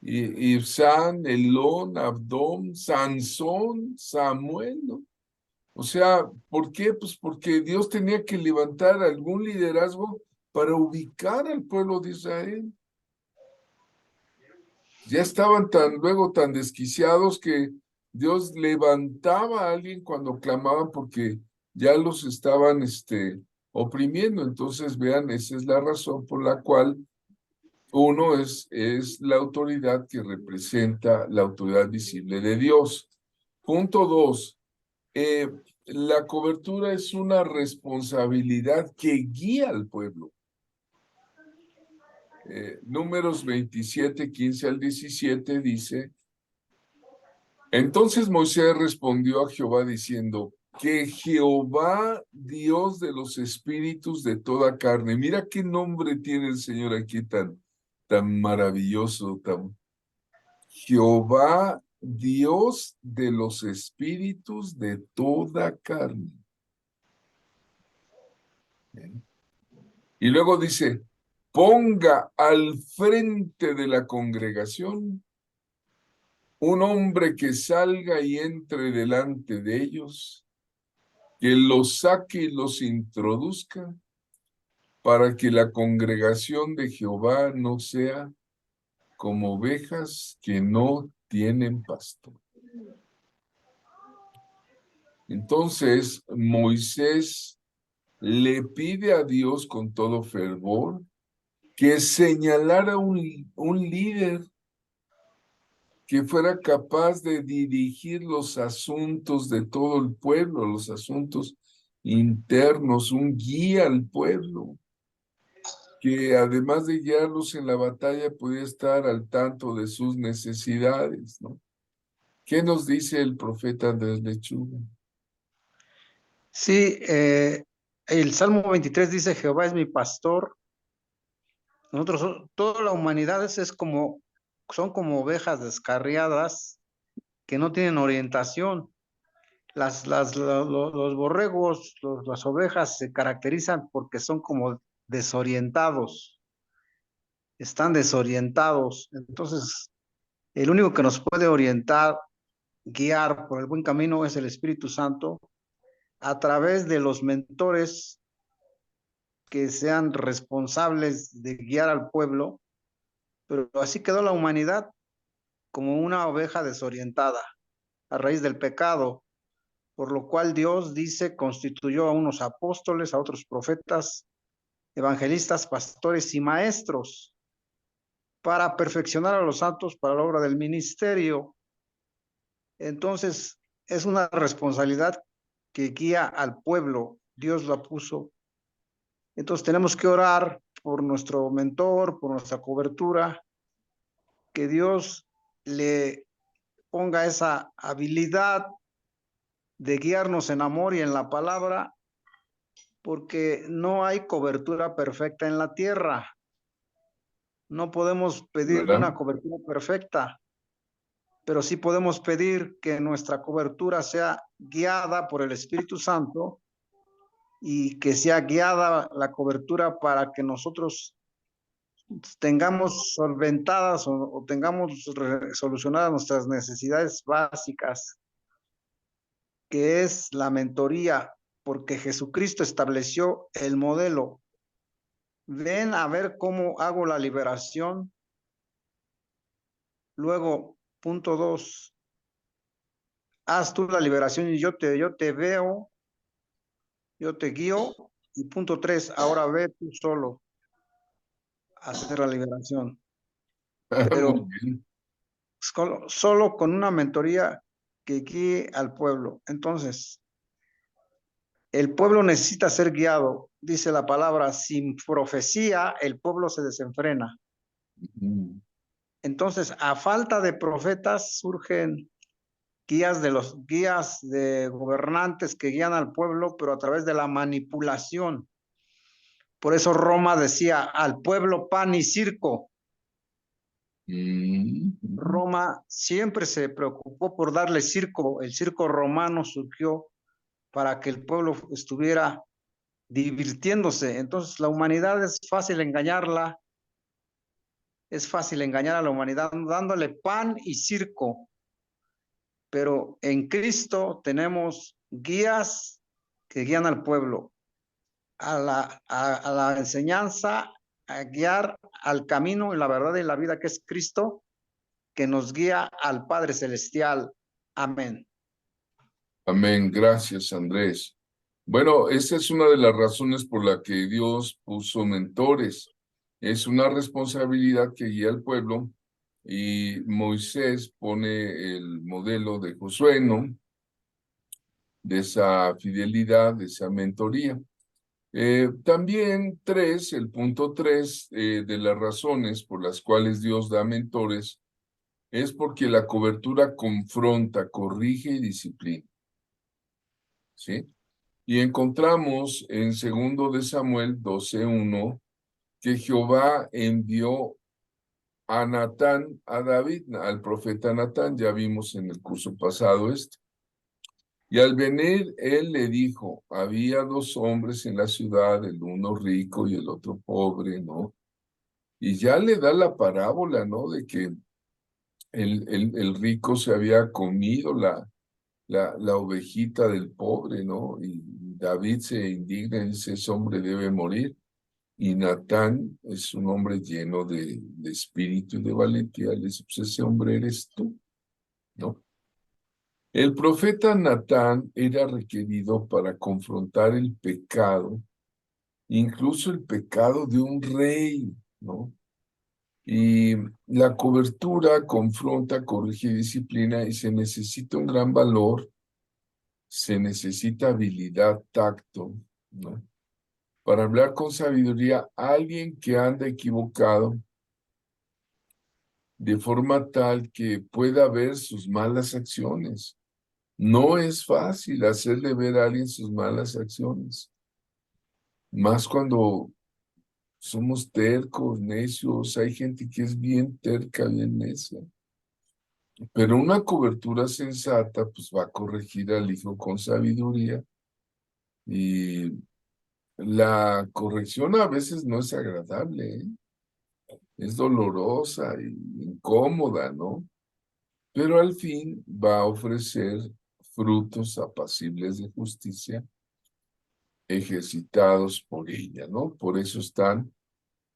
Y Ibsán, Elón, Abdón, Sansón, Samuel, ¿no? O sea, ¿por qué? Pues porque Dios tenía que levantar algún liderazgo para ubicar al pueblo de Israel. Ya estaban luego tan desquiciados que Dios levantaba a alguien cuando clamaban porque ya los estaban oprimiendo. Entonces, vean, esa es la razón por la cual uno es la autoridad que representa la autoridad visible de Dios. Punto dos, la cobertura es una responsabilidad que guía al pueblo. Números 27, 15 al 17 dice: Entonces Moisés respondió a Jehová diciendo: que Jehová, Dios de los espíritus de toda carne, mira qué nombre tiene el Señor aquí tan tan maravilloso, tan Jehová, Dios de los espíritus de toda carne. ¿Eh? Y luego dice, ponga al frente de la congregación un hombre que salga y entre delante de ellos, que los saque y los introduzca, para que la congregación de Jehová no sea como ovejas que no tienen pastor. Entonces Moisés le pide a Dios con todo fervor que señalara un líder que fuera capaz de dirigir los asuntos de todo el pueblo, los asuntos internos, un guía al pueblo, que además de guiarlos en la batalla, pudiera estar al tanto de sus necesidades, ¿no? ¿Qué nos dice el profeta Andrés Lechuga? Sí, el Salmo 23 dice, Jehová es mi pastor. Nosotros, toda la humanidad son como ovejas descarriadas que no tienen orientación. Los borregos, las ovejas se caracterizan porque son como desorientados, están desorientados. Entonces, el único que nos puede orientar, guiar por el buen camino es el Espíritu Santo a través de los mentores que sean responsables de guiar al pueblo, pero así quedó la humanidad como una oveja desorientada a raíz del pecado, por lo cual Dios dice, constituyó a unos apóstoles, a otros profetas, evangelistas, pastores y maestros para perfeccionar a los santos para la obra del ministerio. Entonces, es una responsabilidad que guía al pueblo, Dios la puso. Entonces, tenemos que orar por nuestro mentor, por nuestra cobertura, que Dios le ponga esa habilidad de guiarnos en amor y en la palabra, porque no hay cobertura perfecta en la tierra. No podemos pedir ¿Verdad? una cobertura perfecta, pero sí podemos pedir que nuestra cobertura sea guiada por el Espíritu Santo y que sea guiada la cobertura para que nosotros tengamos solventadas o tengamos solucionadas nuestras necesidades básicas, que es la mentoría, porque Jesucristo estableció el modelo. Ven a ver cómo hago la liberación. Luego, punto 2, haz tú la liberación y yo te veo, yo te guío. Y punto 3, ahora ve tú solo a hacer la liberación. Muy Pero bien. solo con una mentoría que guíe al pueblo. Entonces, el pueblo necesita ser guiado. Dice la palabra, sin profecía el pueblo se desenfrena. Mm. Entonces, a falta de profetas surgen guías de gobernantes que guían al pueblo, pero a través de la manipulación. Por eso Roma decía al pueblo pan y circo. Mm. Roma siempre se preocupó por darle circo. El circo romano surgió para que el pueblo estuviera divirtiéndose. Entonces, la humanidad es fácil engañar a la humanidad dándole pan y circo, pero en Cristo tenemos guías que guían al pueblo a la enseñanza, a guiar al camino y la verdad y la vida que es Cristo, que nos guía al Padre Celestial. Amén. Amén. Gracias, Andrés. Bueno, esa es una de las razones por la que Dios puso mentores. Es una responsabilidad que guía al pueblo y Moisés pone el modelo de Josué, ¿no? De esa fidelidad, de esa mentoría. También el punto 3 de las razones por las cuales Dios da mentores es porque la cobertura confronta, corrige y disciplina, ¿sí? Y encontramos en 2 de Samuel 12:1 que Jehová envió a Natán, a David, al profeta Natán, ya vimos en el curso pasado esto. Y al venir, él le dijo, había dos hombres en la ciudad, el uno rico y el otro pobre, ¿no? Y ya le da la parábola, ¿no? De que el rico se había comido la ovejita del pobre, ¿no? Y David se indigna y dice, ese hombre debe morir. Y Natán es un hombre lleno de espíritu y de valentía. Le dice, pues ese hombre eres tú, ¿no? El profeta Natán era requerido para confrontar el pecado, incluso el pecado de un rey, ¿no? Y la cobertura confronta, corrige y disciplina y se necesita un gran valor, se necesita habilidad, tacto, ¿no? Para hablar con sabiduría, alguien que anda equivocado de forma tal que pueda ver sus malas acciones. No es fácil hacerle ver a alguien sus malas acciones, más cuando somos tercos, necios, hay gente que es bien terca, bien necia. Pero una cobertura sensata, pues va a corregir al hijo con sabiduría y la corrección a veces no es agradable, ¿eh? Es dolorosa y incómoda, ¿no? Pero al fin va a ofrecer frutos apacibles de justicia ejercitados por ella, ¿no? Por eso están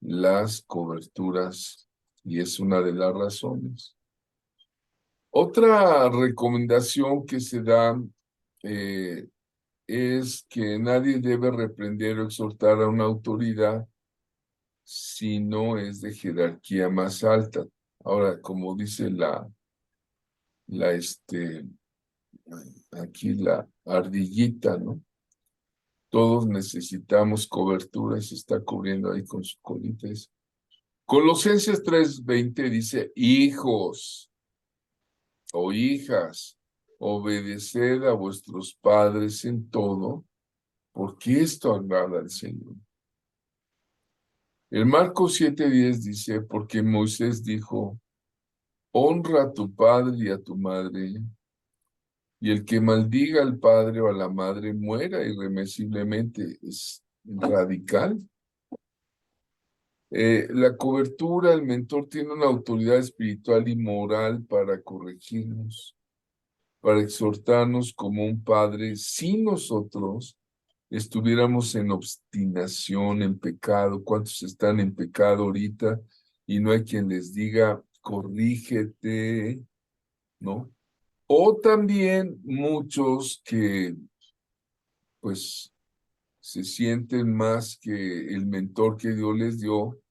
las coberturas y es una de las razones. Otra recomendación que se da eh, es que nadie debe reprender o exhortar a una autoridad si no es de jerarquía más alta. Ahora, como dice aquí la ardillita, ¿no? Todos necesitamos cobertura y se está cubriendo ahí con su colita. Colosenses 3:20 dice, hijos o hijas, obedeced a vuestros padres en todo, porque esto agrada al Señor. El Marcos 7:10 dice, porque Moisés dijo, honra a tu padre y a tu madre, y el que maldiga al padre o a la madre muera irremisiblemente. Es radical. La cobertura, el mentor tiene una autoridad espiritual y moral para corregirnos, para exhortarnos como un padre si nosotros estuviéramos en obstinación, en pecado. ¿Cuántos están en pecado ahorita y no hay quien les diga, corrígete, ¿no? O también muchos que pues se sienten más que el mentor que Dios les dio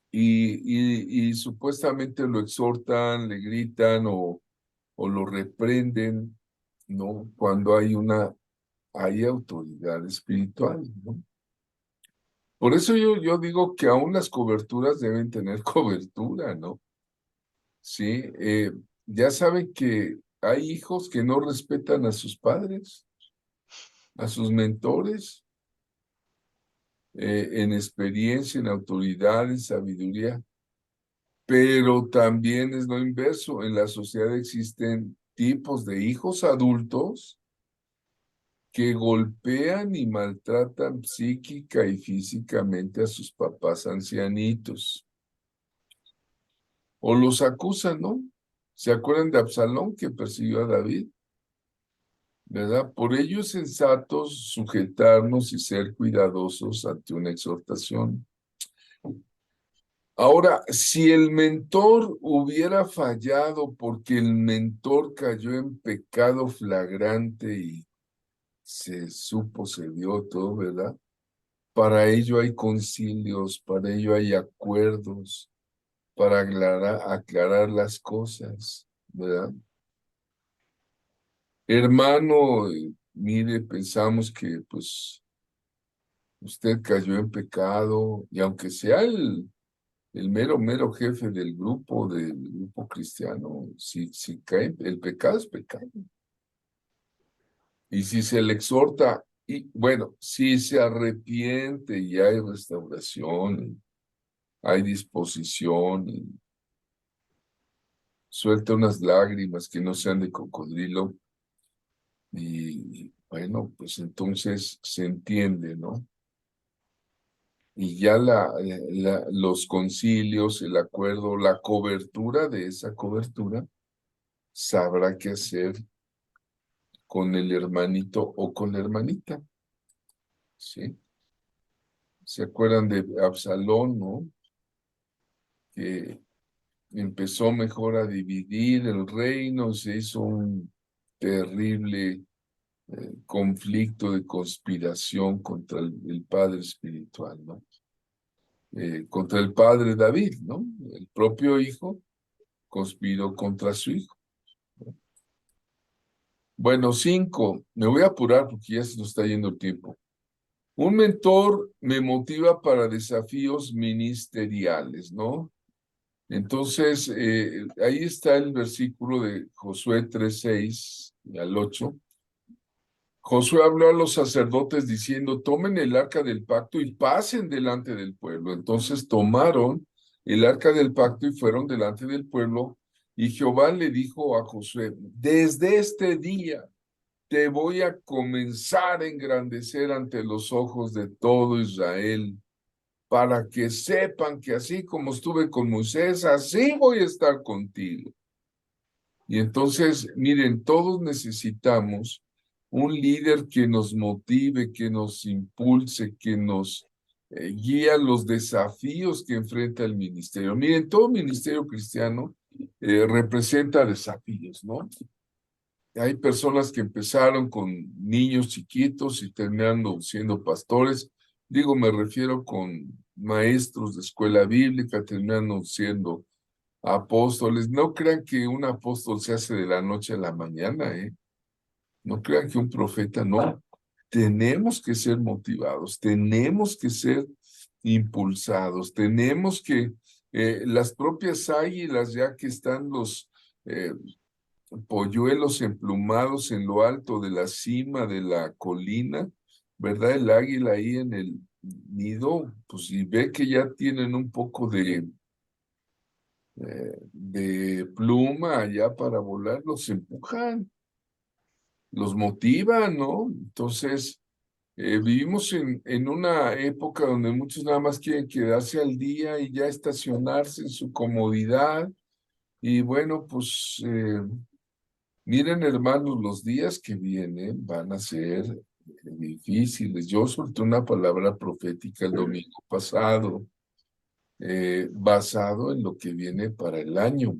y supuestamente lo exhortan, le gritan o lo reprenden, ¿no? Cuando hay autoridad espiritual, ¿no? Por eso yo digo que aún las coberturas deben tener cobertura, ¿no? Sí, ya saben que hay hijos que no respetan a sus padres, a sus mentores, en experiencia, en autoridad, en sabiduría, pero también es lo inverso. En la sociedad existen tipos de hijos adultos que golpean y maltratan psíquica y físicamente a sus papás ancianitos. O los acusan, ¿no? ¿Se acuerdan de Absalón que persiguió a David? ¿Verdad? Por ello es sensato sujetarnos y ser cuidadosos ante una exhortación. Ahora, si el mentor hubiera fallado porque el mentor cayó en pecado flagrante y se dio todo, ¿verdad? Para ello hay concilios, para ello hay acuerdos, para aclarar las cosas, ¿verdad? Hermano, mire, pensamos que pues usted cayó en pecado y aunque sea el mero jefe del grupo cristiano, si cae, el pecado es pecado. Y si se le exhorta, y bueno, si se arrepiente y hay restauración, hay disposición, y suelta unas lágrimas que no sean de cocodrilo, y bueno, pues entonces se entiende, ¿no? Y ya los concilios, el acuerdo, la cobertura de esa cobertura, sabrá qué hacer con el hermanito o con la hermanita, ¿sí? ¿Se acuerdan de Absalón, no? Que empezó mejor a dividir el reino, se hizo un terrible conflicto de conspiración contra el padre espiritual, ¿no? Contra el padre David, ¿no? El propio hijo conspiró contra su hijo. Bueno, 5, me voy a apurar porque ya se nos está yendo el tiempo. Un mentor me motiva para desafíos ministeriales, ¿no? Entonces, ahí está el versículo de Josué 3:6 al 8. Josué habló a los sacerdotes diciendo, tomen el arca del pacto y pasen delante del pueblo. Entonces tomaron el arca del pacto y fueron delante del pueblo. Y Jehová le dijo a Josué, desde este día te voy a comenzar a engrandecer ante los ojos de todo Israel, para que sepan que así como estuve con Moisés, así voy a estar contigo. Y entonces, miren, todos necesitamos un líder que nos motive, que nos impulse, que nos guíe a los desafíos que enfrenta el ministerio. Miren, todo ministerio cristiano representa desafíos, ¿no? Hay personas que empezaron con niños chiquitos y terminando siendo pastores. Digo, me refiero con maestros de escuela bíblica, terminando siendo apóstoles. No crean que un apóstol se hace de la noche a la mañana, ¿eh? No crean que un profeta no. Tenemos que ser motivados, tenemos que ser impulsados, tenemos que, las propias águilas, ya que están los polluelos emplumados en lo alto de la cima de la colina, ¿verdad? El águila ahí en el nido, pues y ve que ya tienen un poco de pluma allá para volar, los empujan, los motivan, ¿no? Entonces, vivimos en una época donde muchos nada más quieren quedarse al día y ya estacionarse en su comodidad. Y bueno, pues miren, hermanos, los días que vienen van a ser difíciles. Yo solté una palabra profética el domingo pasado, basado en lo que viene para el año.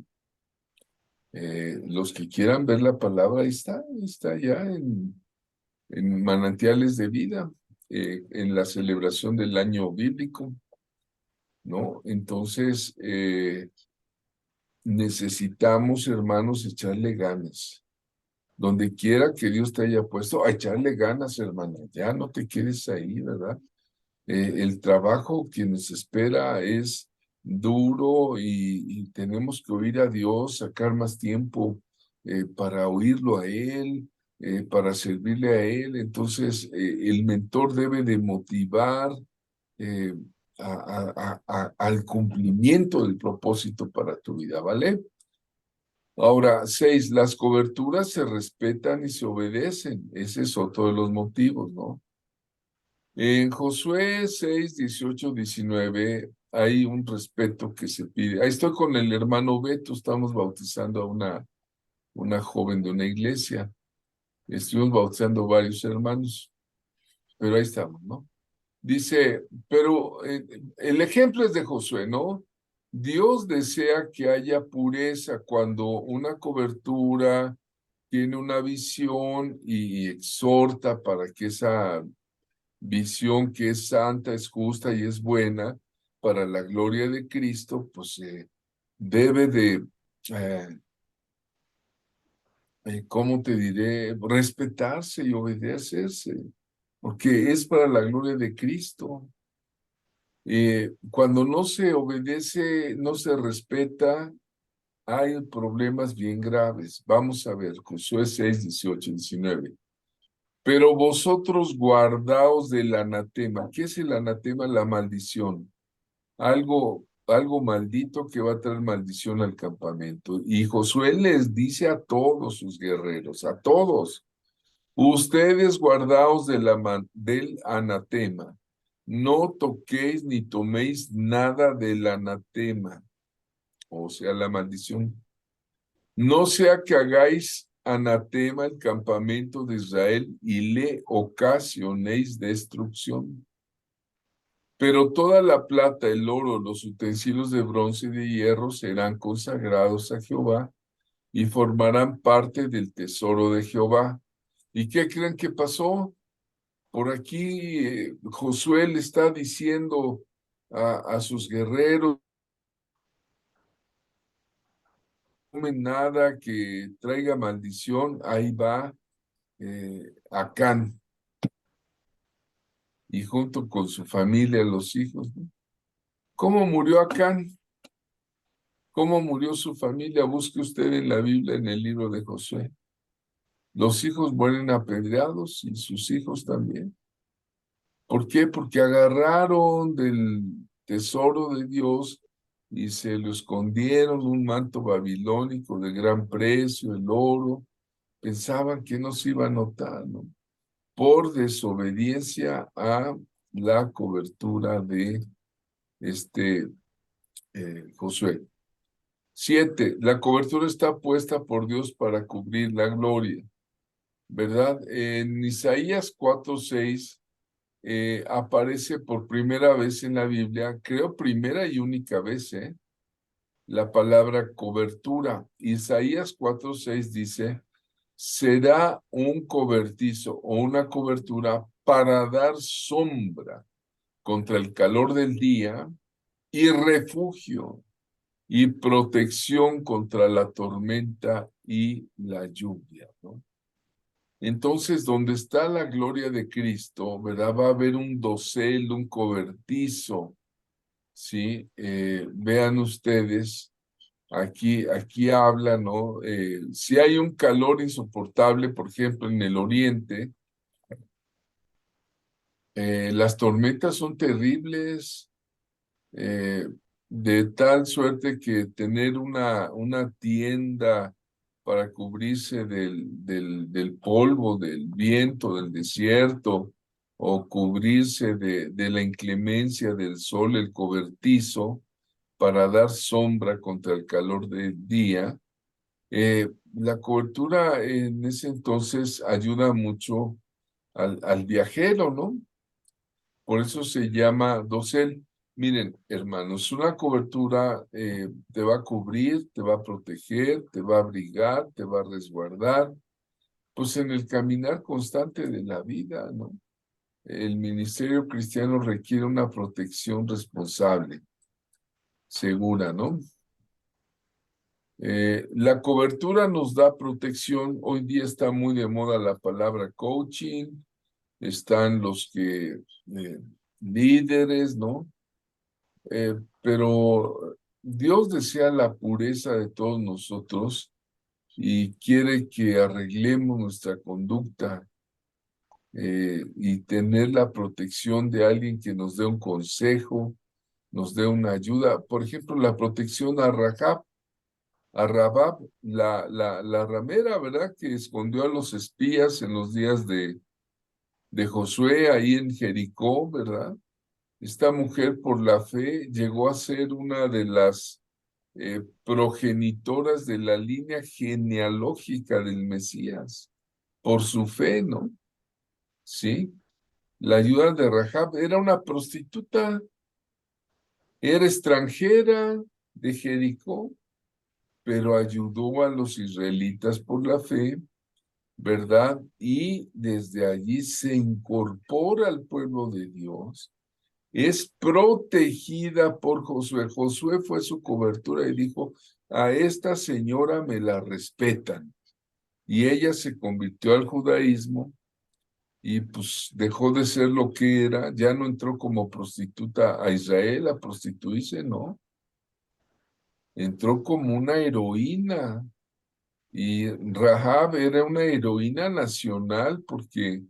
Los que quieran ver la palabra, ahí está ya en Manantiales de Vida, en la celebración del año bíblico, ¿no? Entonces, necesitamos, hermanos, echarle ganas. Donde quiera que Dios te haya puesto, a echarle ganas, hermano. Ya no te quedes ahí, ¿verdad? El trabajo que nos espera es duro y tenemos que oír a Dios, sacar más tiempo para oírlo a Él, para servirle a Él. Entonces, el mentor debe de motivar eh, al cumplimiento del propósito para tu vida, ¿vale? Ahora, 6, las coberturas se respetan y se obedecen. Ese es otro de los motivos, ¿no? En Josué 6, 18, 19 hay un respeto que se pide. Ahí estoy con el hermano Beto, estamos bautizando a una joven de una iglesia. Estuvimos bautizando varios hermanos, pero ahí estamos, ¿no? Dice, pero el ejemplo es de Josué, ¿no? Dios desea que haya pureza cuando una cobertura tiene una visión y exhorta para que esa visión que es santa, es justa y es buena para la gloria de Cristo, pues debe de, eh, ¿cómo te diré? Respetarse y obedecerse, porque es para la gloria de Cristo. Cuando no se obedece, no se respeta, hay problemas bien graves. Vamos a ver, Josué 6, 18, 19. Pero vosotros guardaos del anatema. ¿Qué es el anatema? La maldición. Algo algo maldito que va a traer maldición al campamento. Y Josué les dice a todos sus guerreros, a todos, ustedes guardaos del anatema, no toquéis ni toméis nada del anatema, o sea, la maldición. No sea que hagáis anatema el campamento de Israel y le ocasionéis destrucción. Pero toda la plata, el oro, los utensilios de bronce y de hierro serán consagrados a Jehová y formarán parte del tesoro de Jehová. ¿Y qué creen que pasó? Por aquí Josué le está diciendo a sus guerreros, no comen nada que traiga maldición, ahí va Acán, y junto con su familia, los hijos, ¿no? ¿Cómo murió Acán? ¿Cómo murió su familia? Busque usted en la Biblia, en el libro de Josué. Los hijos mueren apedreados y sus hijos también. ¿Por qué? Porque agarraron del tesoro de Dios y se lo escondieron, un manto babilónico de gran precio, el oro. Pensaban que no se iba a notar, ¿no? Por desobediencia a la cobertura de Josué. 7, la cobertura está puesta por Dios para cubrir la gloria, ¿verdad? En Isaías 4:6 aparece por primera vez en la Biblia, creo primera y única vez, la palabra cobertura. Isaías 4:6 dice, será un cobertizo o una cobertura para dar sombra contra el calor del día y refugio y protección contra la tormenta y la lluvia, ¿no? Entonces, donde está la gloria de Cristo, ¿verdad? Va a haber un dosel, un cobertizo, ¿sí? Vean ustedes, aquí habla, ¿no? Si hay un calor insoportable, por ejemplo, en el oriente, las tormentas son terribles, eh, de tal suerte que tener una tienda para cubrirse del polvo, del viento, del desierto, o cubrirse de la inclemencia del sol, el cobertizo, para dar sombra contra el calor del día. La cobertura en ese entonces ayuda mucho al viajero, ¿no? Por eso se llama dosel. Miren, hermanos, una cobertura te va a cubrir, te va a proteger, te va a abrigar, te va a resguardar, pues en el caminar constante de la vida, ¿no? El ministerio cristiano requiere una protección responsable, segura, ¿no? La cobertura nos da protección. Hoy día está muy de moda la palabra coaching, están los que líderes, ¿no? Pero Dios desea la pureza de todos nosotros y quiere que arreglemos nuestra conducta y tener la protección de alguien que nos dé un consejo, nos dé una ayuda. Por ejemplo, la protección a Rabab, la ramera, ¿verdad? Que escondió a los espías en los días de Josué ahí en Jericó, ¿verdad? Esta mujer por la fe llegó a ser una de las progenitoras de la línea genealógica del Mesías, por su fe, ¿no? Sí, la ayuda de Rahab era una prostituta, era extranjera de Jericó, pero ayudó a los israelitas por la fe, ¿verdad? Y desde allí se incorpora al pueblo de Dios. Es protegida por Josué. Josué fue su cobertura y dijo, a esta señora me la respetan. Y ella se convirtió al judaísmo y pues dejó de ser lo que era, ya no entró como prostituta a Israel a prostituirse, no. Entró como una heroína y Rahab era una heroína nacional porque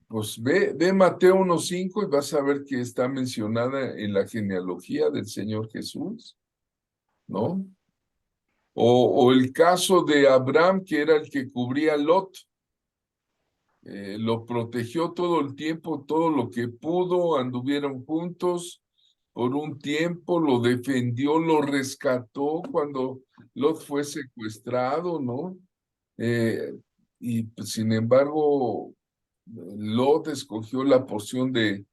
Pues ve Mateo 1:5 y vas a ver que está mencionada en la genealogía del Señor Jesús, ¿no? O el caso de Abraham, que era el que cubría a Lot, lo protegió todo el tiempo, todo lo que pudo, anduvieron juntos por un tiempo, lo defendió, lo rescató cuando Lot fue secuestrado, ¿no? Eh, y pues, sin embargo, Lot escogió la porción de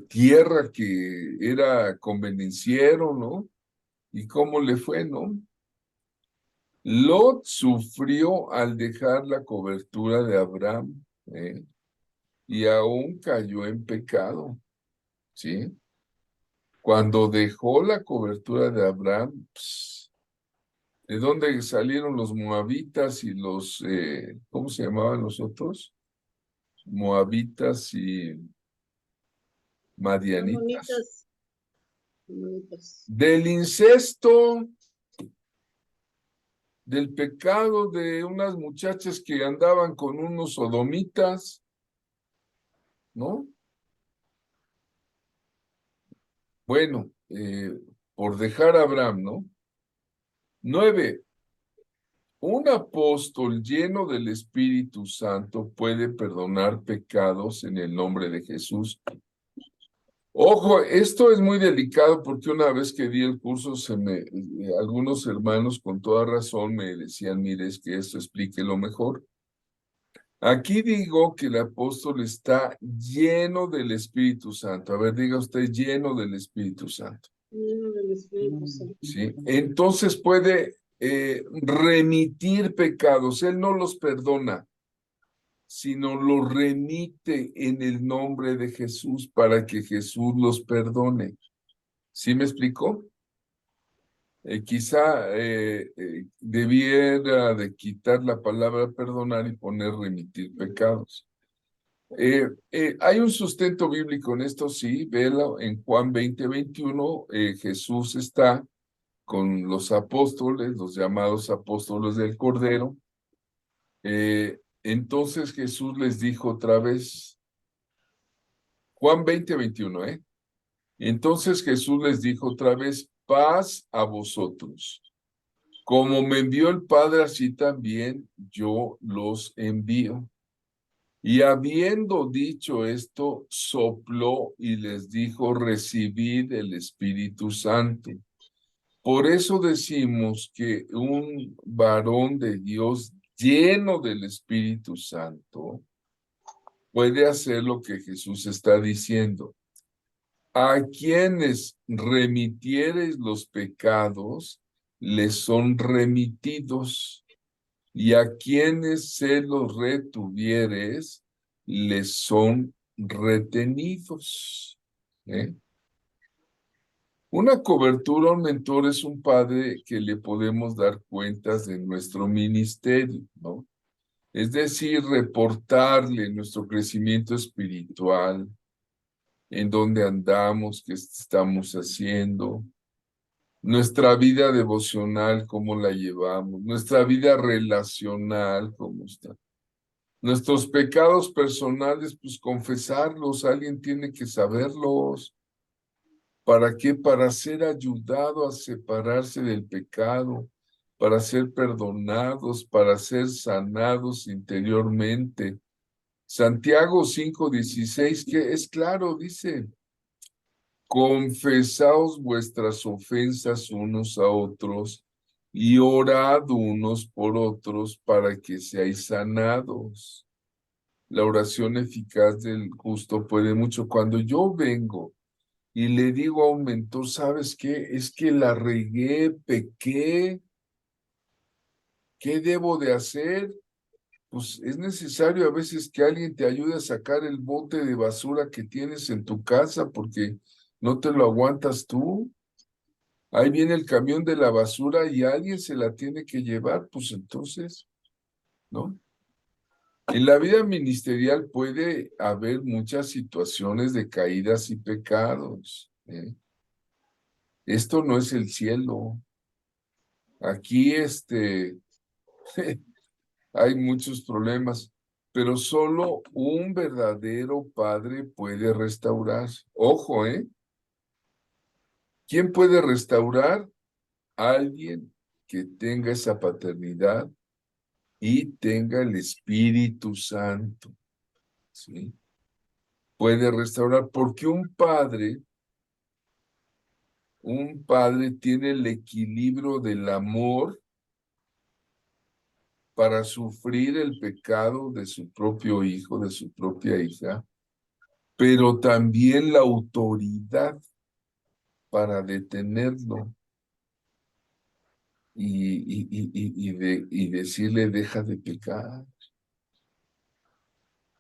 tierra que era convenenciero, ¿no? ¿Y cómo le fue, no? Lot sufrió al dejar la cobertura de Abraham, y aún cayó en pecado, ¿sí? Cuando dejó la cobertura de Abraham, ¿de dónde salieron los moabitas y los, ¿cómo se llamaban los otros? Moabitas y madianitas. Amonitas, amonitas. Del incesto, del pecado de unas muchachas que andaban con unos sodomitas, ¿no? Bueno, por dejar a Abraham, ¿no? 9. Un apóstol lleno del Espíritu Santo puede perdonar pecados en el nombre de Jesús. Ojo, esto es muy delicado porque una vez que di el curso, algunos hermanos con toda razón me decían, mire, es que esto explíquelo mejor. Aquí digo que el apóstol está lleno del Espíritu Santo. A ver, diga usted, lleno del Espíritu Santo. Lleno del Espíritu Santo. ¿Sí? Entonces puede remitir pecados. Él no los perdona, sino los remite en el nombre de Jesús para que Jesús los perdone. ¿Sí me explicó? Quizá debiera de quitar la palabra perdonar y poner remitir pecados. Hay un sustento bíblico en esto, sí, velo en Juan 20:21, Jesús está con los apóstoles, los llamados apóstoles del Cordero. Entonces Jesús les dijo otra vez, Juan 20:21, Entonces Jesús les dijo otra vez, paz a vosotros. Como me envió el Padre, así también yo los envío. Y habiendo dicho esto, sopló y les dijo, recibid el Espíritu Santo. Por eso decimos que un varón de Dios lleno del Espíritu Santo puede hacer lo que Jesús está diciendo. A quienes remitiereis los pecados, les son remitidos, y a quienes se los retuvieres, les son retenidos. Una cobertura, un mentor es un padre que le podemos dar cuentas de nuestro ministerio, ¿no? Es decir, reportarle nuestro crecimiento espiritual, en dónde andamos, qué estamos haciendo, nuestra vida devocional, cómo la llevamos, nuestra vida relacional, cómo está. Nuestros pecados personales, pues confesarlos, alguien tiene que saberlos. ¿Para qué? Para ser ayudado a separarse del pecado, para ser perdonados, para ser sanados interiormente. Santiago 5:16, que es claro, dice, confesaos vuestras ofensas unos a otros y orad unos por otros para que seáis sanados. La oración eficaz del justo puede mucho. Cuando yo vengo y le digo a un mentor, ¿sabes qué? Es que la regué, pequé, ¿qué debo de hacer? Pues es necesario a veces que alguien te ayude a sacar el bote de basura que tienes en tu casa porque no te lo aguantas tú. Ahí viene el camión de la basura y alguien se la tiene que llevar, pues entonces, ¿no? En la vida ministerial puede haber muchas situaciones de caídas y pecados. Esto no es el cielo. Aquí hay muchos problemas. pero solo un verdadero padre puede restaurar. Ojo, ¿eh? ¿Quién puede restaurar? Alguien que tenga esa paternidad y tenga el Espíritu Santo, ¿sí? Puede restaurar, porque un padre tiene el equilibrio del amor para sufrir el pecado de su propio hijo, de su propia hija, pero también la autoridad para detenerlo y decirle, deja de pecar.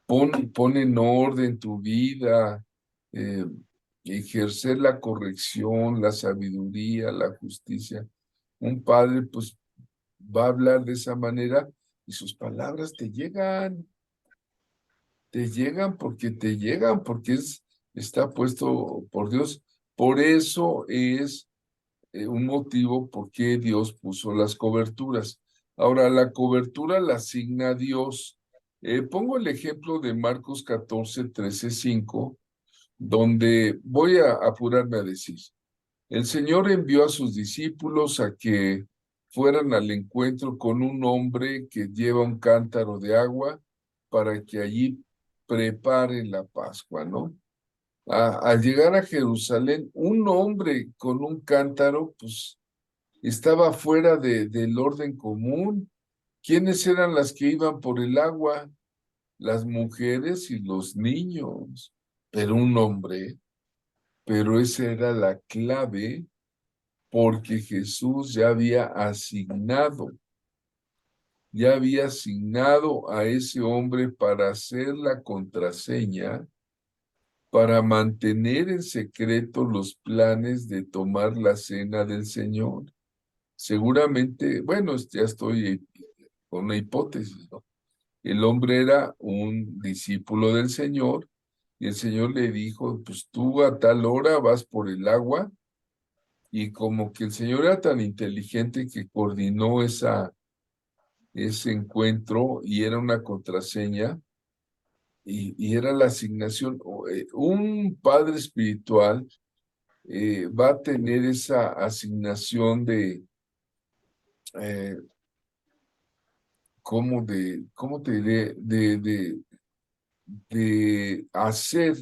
Pon en orden tu vida, eh, ejercer la corrección, la sabiduría, la justicia. Un padre, pues, va a hablar de esa manera y sus palabras te llegan porque está puesto por Dios. Por eso es un motivo por qué Dios puso las coberturas. Ahora, la cobertura la asigna Dios. Pongo el ejemplo de Marcos 14, 13, 5, donde voy a apurarme a decir, el Señor envió a sus discípulos a que fueran al encuentro con un hombre que lleva un cántaro de agua para que allí preparen la Pascua, ¿no? Al llegar a Jerusalén, un hombre con un cántaro, pues estaba fuera del orden común. ¿Quiénes eran las que iban por el agua? Las mujeres y los niños. Pero un hombre, pero esa era la clave porque Jesús ya había asignado a ese hombre para hacer la contraseña, para mantener en secreto los planes de tomar la cena del Señor. Seguramente, bueno, ya estoy con una hipótesis, ¿no? El hombre era un discípulo del Señor y el Señor le dijo, pues tú a tal hora vas por el agua y como que el Señor era tan inteligente que coordinó ese encuentro y era una contraseña y era la asignación. Un padre espiritual va a tener esa asignación de, eh, ¿cómo te diré? De hacer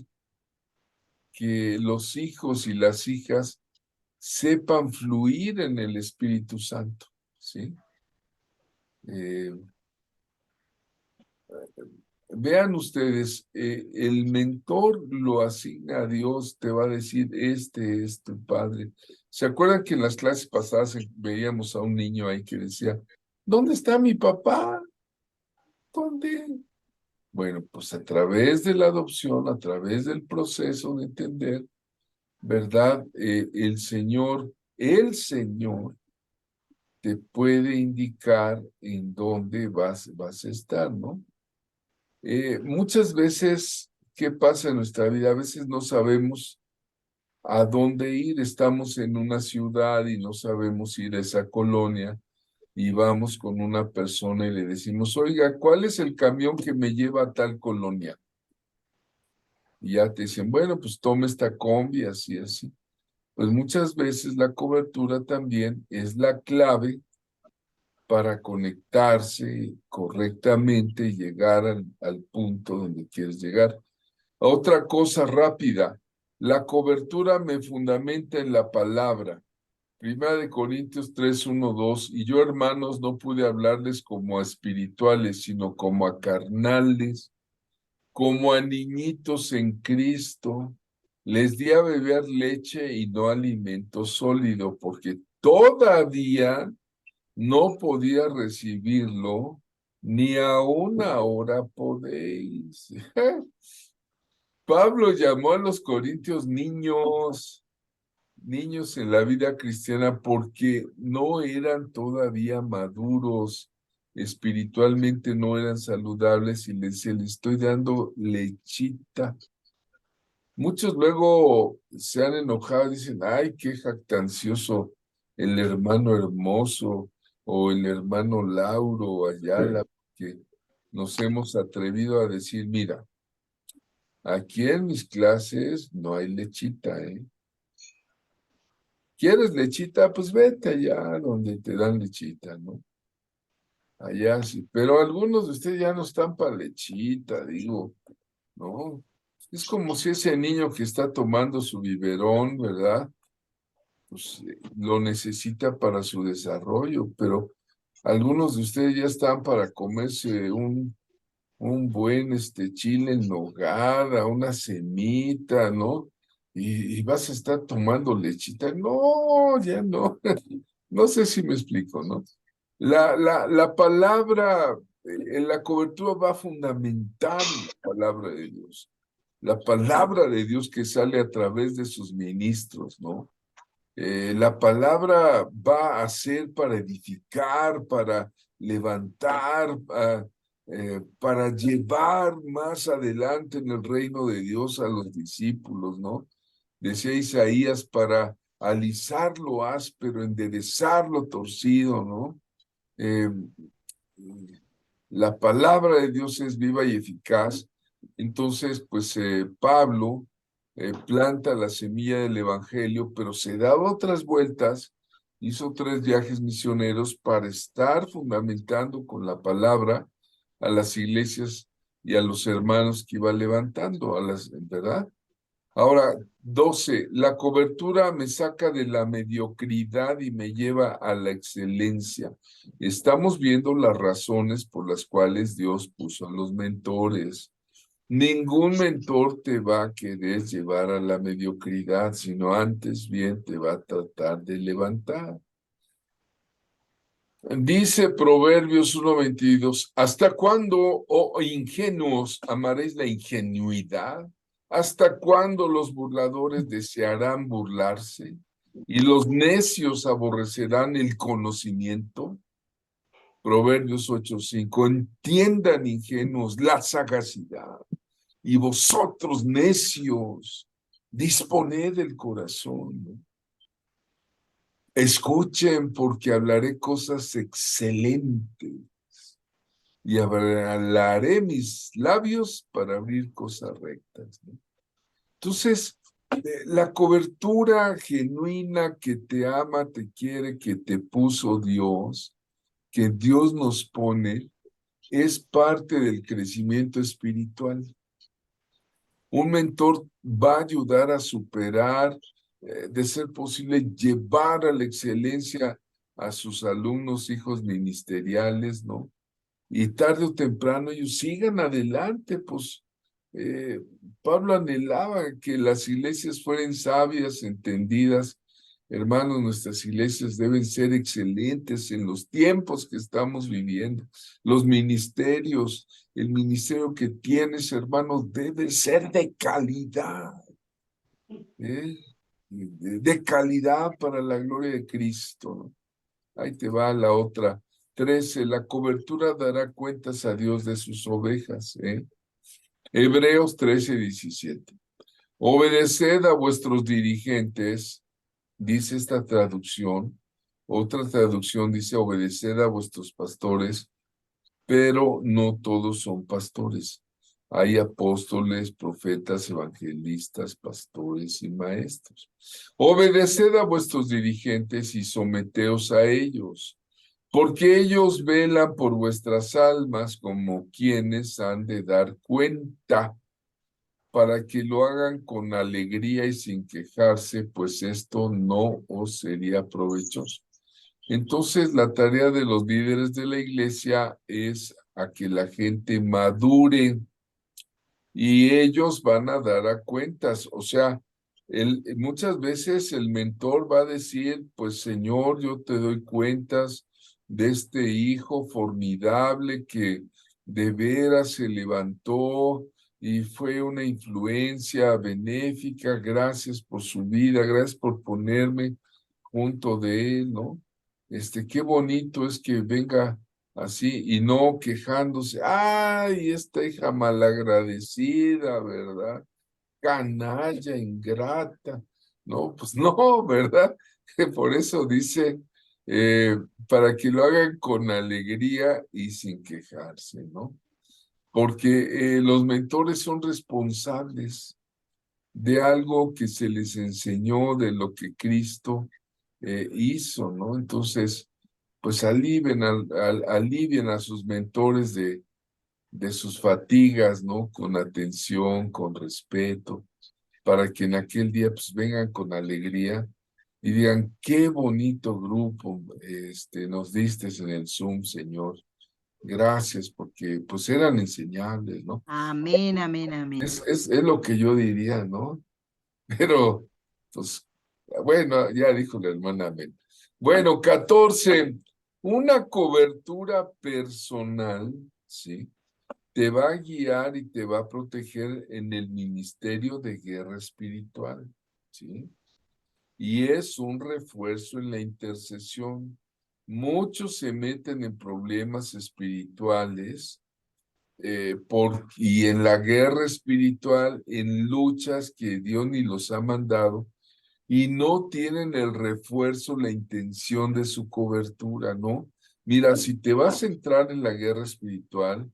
que los hijos y las hijas sepan fluir en el Espíritu Santo, ¿sí? Eh, Vean ustedes, el mentor lo asigna a Dios, te va a decir, este es tu padre. ¿Se acuerdan que en las clases pasadas veíamos a un niño ahí que decía, ¿dónde está mi papá? ¿Dónde? Bueno, pues a través de la adopción, a través del proceso de entender, ¿verdad? El Señor te puede indicar en dónde vas a estar, ¿no? Muchas veces, ¿qué pasa en nuestra vida? A veces no sabemos a dónde ir. Estamos en una ciudad y no sabemos ir a esa colonia y vamos con una persona y le decimos, oiga, ¿cuál es el camión que me lleva a tal colonia? Y ya te dicen, bueno, pues toma esta combi, así, así. Pues muchas veces la cobertura también es la clave para conectarse correctamente y llegar al punto donde quieres llegar. Otra cosa rápida, la cobertura me fundamenta en la palabra. Primera de Corintios 3, 1, 2, y yo, hermanos, no pude hablarles como a espirituales, sino como a carnales, como a niñitos en Cristo. Les di a beber leche y no alimento sólido, porque todavía no podía recibirlo, ni aún ahora podéis. Pablo llamó a los corintios niños, niños en la vida cristiana porque no eran todavía maduros, espiritualmente no eran saludables y se les estoy dando lechita. Muchos luego se han enojado y dicen, ay, qué jactancioso el hermano Hermoso o el hermano Lauro Ayala, que nos hemos atrevido a decir, mira, aquí en mis clases no hay lechita, ¿eh? ¿Quieres lechita? Pues vete allá donde te dan lechita, ¿no? Allá sí. Pero algunos de ustedes ya no están para lechita, digo, ¿no? Es como si ese niño que está tomando su biberón, ¿verdad? Pues lo necesita para su desarrollo, pero algunos de ustedes ya están para comerse un buen chile en nogada, una semita, ¿no? Y vas a estar tomando lechita. No, ya no. No sé si me explico, ¿no? La palabra, en la cobertura va a fundamentar la palabra de Dios. La palabra de Dios que sale a través de sus ministros, ¿no? La palabra va a ser para edificar, para levantar, para llevar más adelante en el reino de Dios a los discípulos, ¿no? Decía Isaías, para alisar lo áspero, enderezar lo torcido, ¿no? Eh, la palabra de Dios es viva y eficaz. Entonces, pues Pablo planta la semilla del evangelio, pero se da otras vueltas, hizo 3 viajes misioneros para estar fundamentando con la palabra a las iglesias y a los hermanos que iba levantando, ¿verdad? Ahora, 12, la cobertura me saca de la mediocridad y me lleva a la excelencia. Estamos viendo las razones por las cuales Dios puso a los mentores. Ningún mentor te va a querer llevar a la mediocridad, sino antes bien te va a tratar de levantar. Dice Proverbios 1:22, ¿hasta cuándo, oh ingenuos, amaréis la ingenuidad? ¿Hasta cuándo los burladores desearán burlarse? ¿Y los necios aborrecerán el conocimiento? Proverbios 8:5, entiendan ingenuos la sagacidad, y vosotros necios, disponed el corazón, ¿no? Escuchen porque hablaré cosas excelentes y hablaré mis labios para abrir cosas rectas, ¿no? Entonces, la cobertura genuina que te ama, te quiere, que te puso Dios, que Dios nos pone, es parte del crecimiento espiritual. Un mentor va a ayudar a superar, de ser posible, llevar a la excelencia a sus alumnos, hijos ministeriales, ¿no? Y tarde o temprano ellos sigan adelante, pues eh, Pablo anhelaba que las iglesias fueran sabias, entendidas. Hermanos, nuestras iglesias deben ser excelentes en los tiempos que estamos viviendo. Los ministerios, el ministerio que tienes, hermano, debe ser de calidad, ¿eh? De calidad para la gloria de Cristo, ¿no? Ahí te va la otra. 13, la cobertura dará cuentas a Dios de sus ovejas, ¿eh? Hebreos 13:17. Obedeced a vuestros dirigentes, dice esta traducción. Otra traducción dice, obedeced a vuestros pastores, pero no todos son pastores. Hay apóstoles, profetas, evangelistas, pastores y maestros. Obedeced a vuestros dirigentes y someteos a ellos, porque ellos velan por vuestras almas como quienes han de dar cuenta, para que lo hagan con alegría y sin quejarse, pues esto no os sería provechoso. Entonces, la tarea de los líderes de la iglesia es a que la gente madure y ellos van a dar a cuentas. O sea, muchas veces el mentor va a decir, pues Señor, yo te doy cuentas de este hijo formidable que de veras se levantó y fue una influencia benéfica. Gracias por su vida, gracias por ponerme junto de él, ¿no? Qué bonito es que venga así y no quejándose. Ay, esta hija malagradecida, ¿verdad? Canalla, ingrata. No, pues no, ¿verdad? Por eso dice, para que lo hagan con alegría y sin quejarse, ¿no? porque los mentores son responsables de algo que se les enseñó, de lo que Cristo hizo, ¿no? Entonces, pues alivian a sus mentores de sus fatigas, ¿no? Con atención, con respeto, para que en aquel día pues vengan con alegría y digan, qué bonito grupo nos diste en el Zoom, Señor. Gracias, porque pues eran enseñables, ¿no? Amén, amén, amén. Es lo que yo diría, ¿no? Pero, pues, bueno, ya dijo la hermana amén. Bueno, 14, una cobertura personal, ¿sí? Te va a guiar y te va a proteger en el ministerio de guerra espiritual, ¿sí? Y es un refuerzo en la intercesión. Muchos se meten en problemas espirituales y en la guerra espiritual, en luchas que Dios ni los ha mandado, y no tienen el refuerzo, la intención de su cobertura, ¿no? Mira, si te vas a entrar en la guerra espiritual,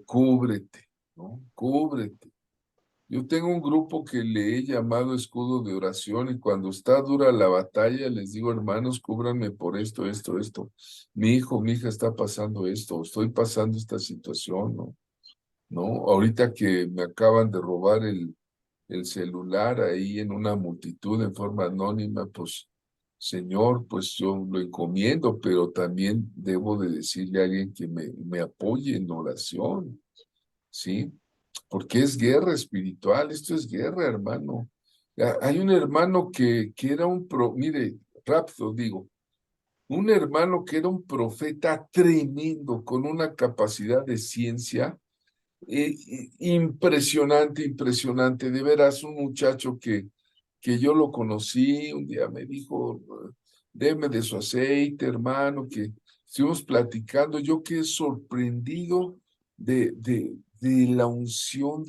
cúbrete, ¿no? Cúbrete. Yo tengo un grupo que le he llamado escudo de oración y cuando está dura la batalla les digo, hermanos, cúbranme por esto, esto, esto. Mi hijo, mi hija está pasando esto, estoy pasando esta situación, ¿no? ¿No? Ahorita que me acaban de robar el celular ahí en una multitud en forma anónima, pues, Señor, pues yo lo encomiendo, pero también debo de decirle a alguien que me apoye en oración, ¿sí? Porque es guerra espiritual, esto es guerra, hermano. Hay un hermano que era mire, rápido digo, un hermano que era un profeta tremendo, con una capacidad de ciencia impresionante, impresionante. De veras, un muchacho que yo lo conocí, un día me dijo, deme de su aceite, hermano, que estuvimos platicando. Yo quedé sorprendido de la unción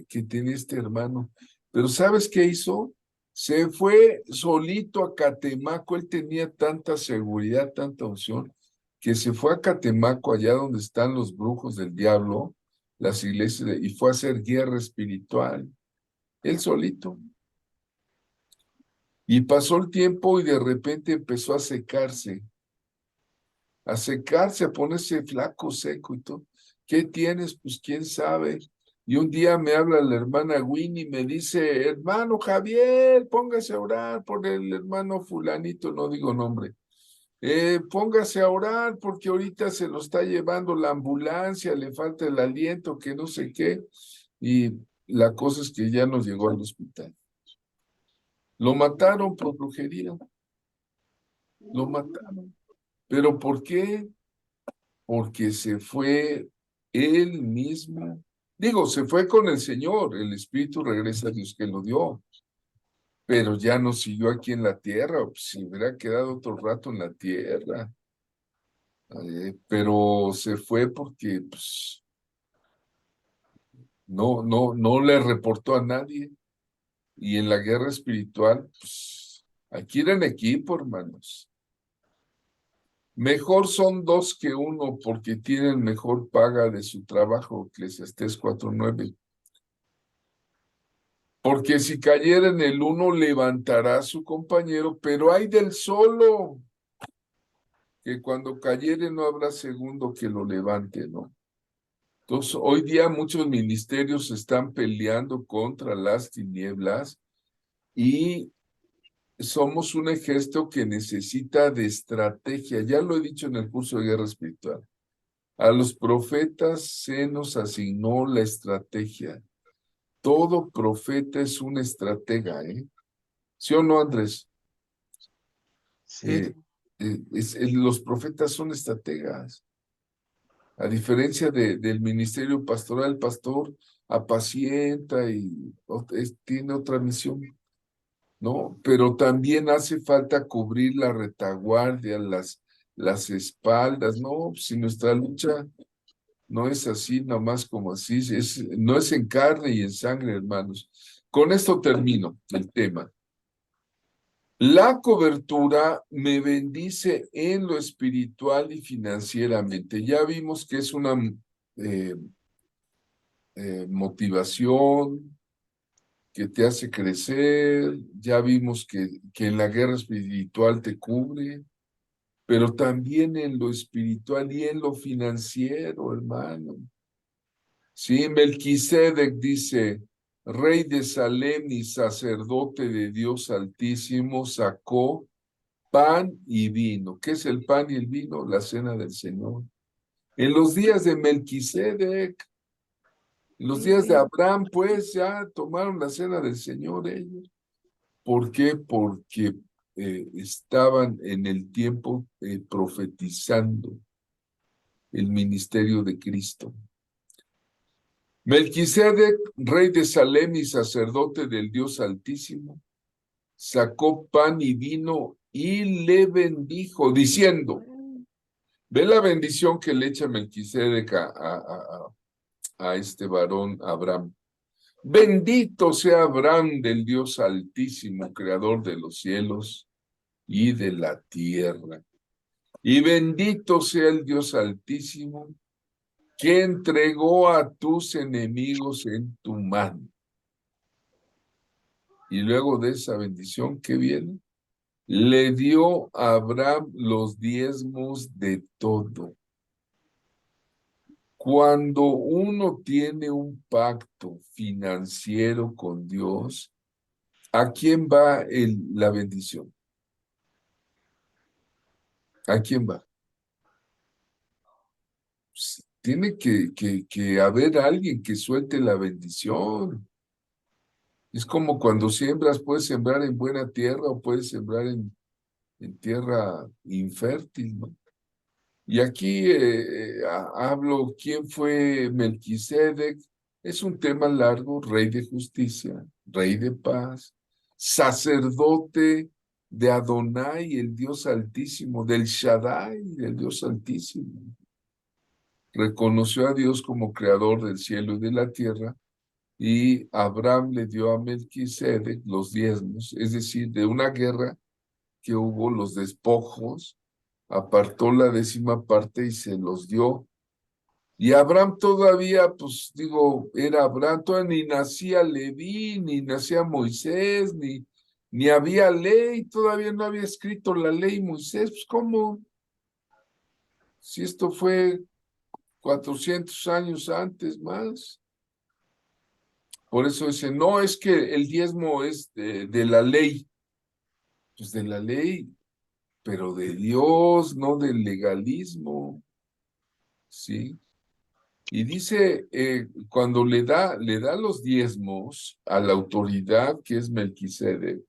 que tiene este hermano. Pero ¿sabes qué hizo? Se fue solito a Catemaco. Él tenía tanta seguridad, tanta unción, que se fue a Catemaco, allá donde están los brujos del diablo, las iglesias, y fue a hacer guerra espiritual, él solito. Y pasó el tiempo y de repente empezó a secarse, a ponerse flaco, seco y todo. ¿Qué tienes? Pues quién sabe. Y un día me habla la hermana Winnie y me dice, hermano Javier, póngase a orar por el hermano fulanito, no digo nombre. Póngase a orar porque ahorita se lo está llevando la ambulancia, le falta el aliento, que no sé qué. Y la cosa es que ya nos llegó al hospital. Lo mataron por brujería. Lo mataron. ¿Pero por qué? Porque se fue él mismo. Digo, se fue con el Señor, el Espíritu regresa a Dios que lo dio, pero ya no siguió aquí en la tierra, pues, si hubiera quedado otro rato en la tierra. Pero se fue porque pues, no le reportó a nadie. Y en la guerra espiritual, pues, aquí era en equipo, hermanos. Mejor son dos que uno porque tienen mejor paga de su trabajo, Eclesiastés 4:9. Porque si cayera en el uno, levantará a su compañero, pero hay del solo, que cuando cayere no habrá segundo que lo levante, ¿no? Entonces, hoy día muchos ministerios están peleando contra las tinieblas y somos un ejército que necesita de estrategia. Ya lo he dicho en el curso de guerra espiritual. A los profetas se nos asignó la estrategia. Todo profeta es un estratega, ¿eh? ¿Sí o no, Andrés? Sí, Los profetas son estrategas. A diferencia del ministerio pastoral, el pastor apacienta y tiene otra misión, ¿no? Pero también hace falta cubrir la retaguardia, las espaldas, ¿no? Si nuestra lucha no es así, nomás como así, no es en carne y en sangre, hermanos. Con esto termino el tema. La cobertura me bendice en lo espiritual y financieramente. Ya vimos que es una motivación, que te hace crecer. Ya vimos que en la guerra espiritual te cubre, pero también en lo espiritual y en lo financiero, hermano. Sí, Melquisedec dice, rey de Salem y sacerdote de Dios Altísimo, sacó pan y vino. ¿Qué es el pan y el vino? La cena del Señor. En los días de Melquisedec, en los días de Abraham, pues ya tomaron la cena del Señor ellos. ¿Por qué? Porque estaban en el tiempo profetizando el ministerio de Cristo. Melquisedec, rey de Salem y sacerdote del Dios Altísimo, sacó pan y vino y le bendijo, diciendo, ve la bendición que le echa Melquisedec a este varón Abraham. Bendito sea Abraham del Dios Altísimo, creador de los cielos y de la tierra. Y bendito sea el Dios Altísimo, que entregó a tus enemigos en tu mano. Y luego de esa bendición, ¿qué viene? Le dio a Abraham los diezmos de todo. Cuando uno tiene un pacto financiero con Dios, ¿a quién va la bendición? ¿A quién va? Pues, tiene que haber alguien que suelte la bendición. Es como cuando siembras, puedes sembrar en buena tierra o puedes sembrar en tierra infértil, ¿no? Y aquí hablo quién fue Melquisedec. Es un tema largo, rey de justicia, rey de paz, sacerdote de Adonai, el Dios Altísimo, del Shaddai, del Dios Altísimo. Reconoció a Dios como creador del cielo y de la tierra, y Abraham le dio a Melquisedec los diezmos, es decir, de una guerra que hubo, los despojos, apartó la 10ª parte y se los dio. Y Abraham todavía, pues digo, era Abraham, todavía ni nacía Leví, ni nacía Moisés, ni había ley, todavía no había escrito la ley Moisés. Pues ¿cómo? Si esto fue 400 años antes más. Por eso dice, no, es que el diezmo es de la ley. Pues de la ley, pero de Dios, no del legalismo. ¿Sí? Y dice, cuando le da los diezmos a la autoridad que es Melquisedec,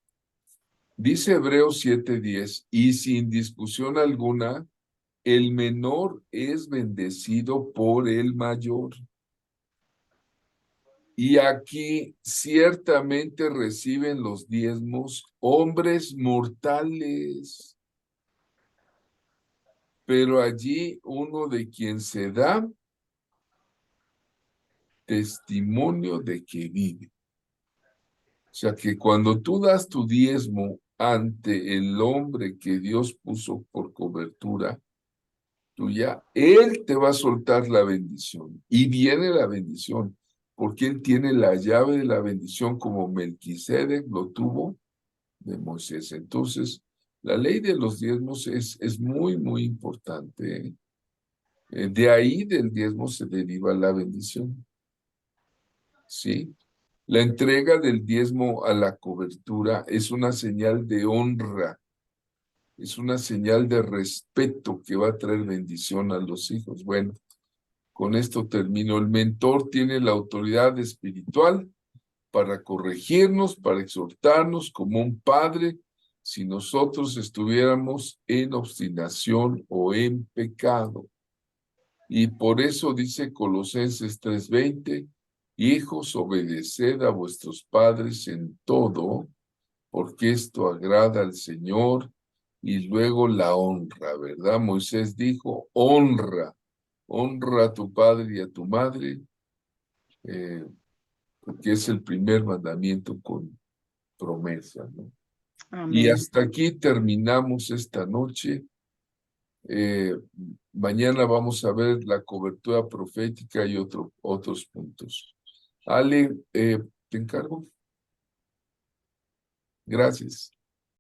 dice Hebreos 7:10, y sin discusión alguna, el menor es bendecido por el mayor. Y aquí ciertamente reciben los diezmos hombres mortales, pero allí uno de quien se da testimonio de que vive. O sea que cuando tú das tu diezmo ante el hombre que Dios puso por cobertura tuya, Él te va a soltar la bendición. Y viene la bendición, porque Él tiene la llave de la bendición como Melquisedec lo tuvo de Moisés. Entonces, la ley de los diezmos es muy, muy importante, ¿eh? De ahí del diezmo se deriva la bendición. ¿Sí? La entrega del diezmo a la cobertura es una señal de honra, es una señal de respeto que va a traer bendición a los hijos. Bueno, con esto termino. El mentor tiene la autoridad espiritual para corregirnos, para exhortarnos como un padre si nosotros estuviéramos en obstinación o en pecado. Y por eso dice Colosenses 3:20, hijos, obedeced a vuestros padres en todo, porque esto agrada al Señor. Y luego la honra, ¿verdad? Moisés dijo, honra a tu padre y a tu madre, porque es el primer mandamiento con promesa, ¿no? Y Amén. hasta aquí terminamos esta noche. Mañana vamos a ver la cobertura profética y otros puntos. Ale, te encargo. Gracias.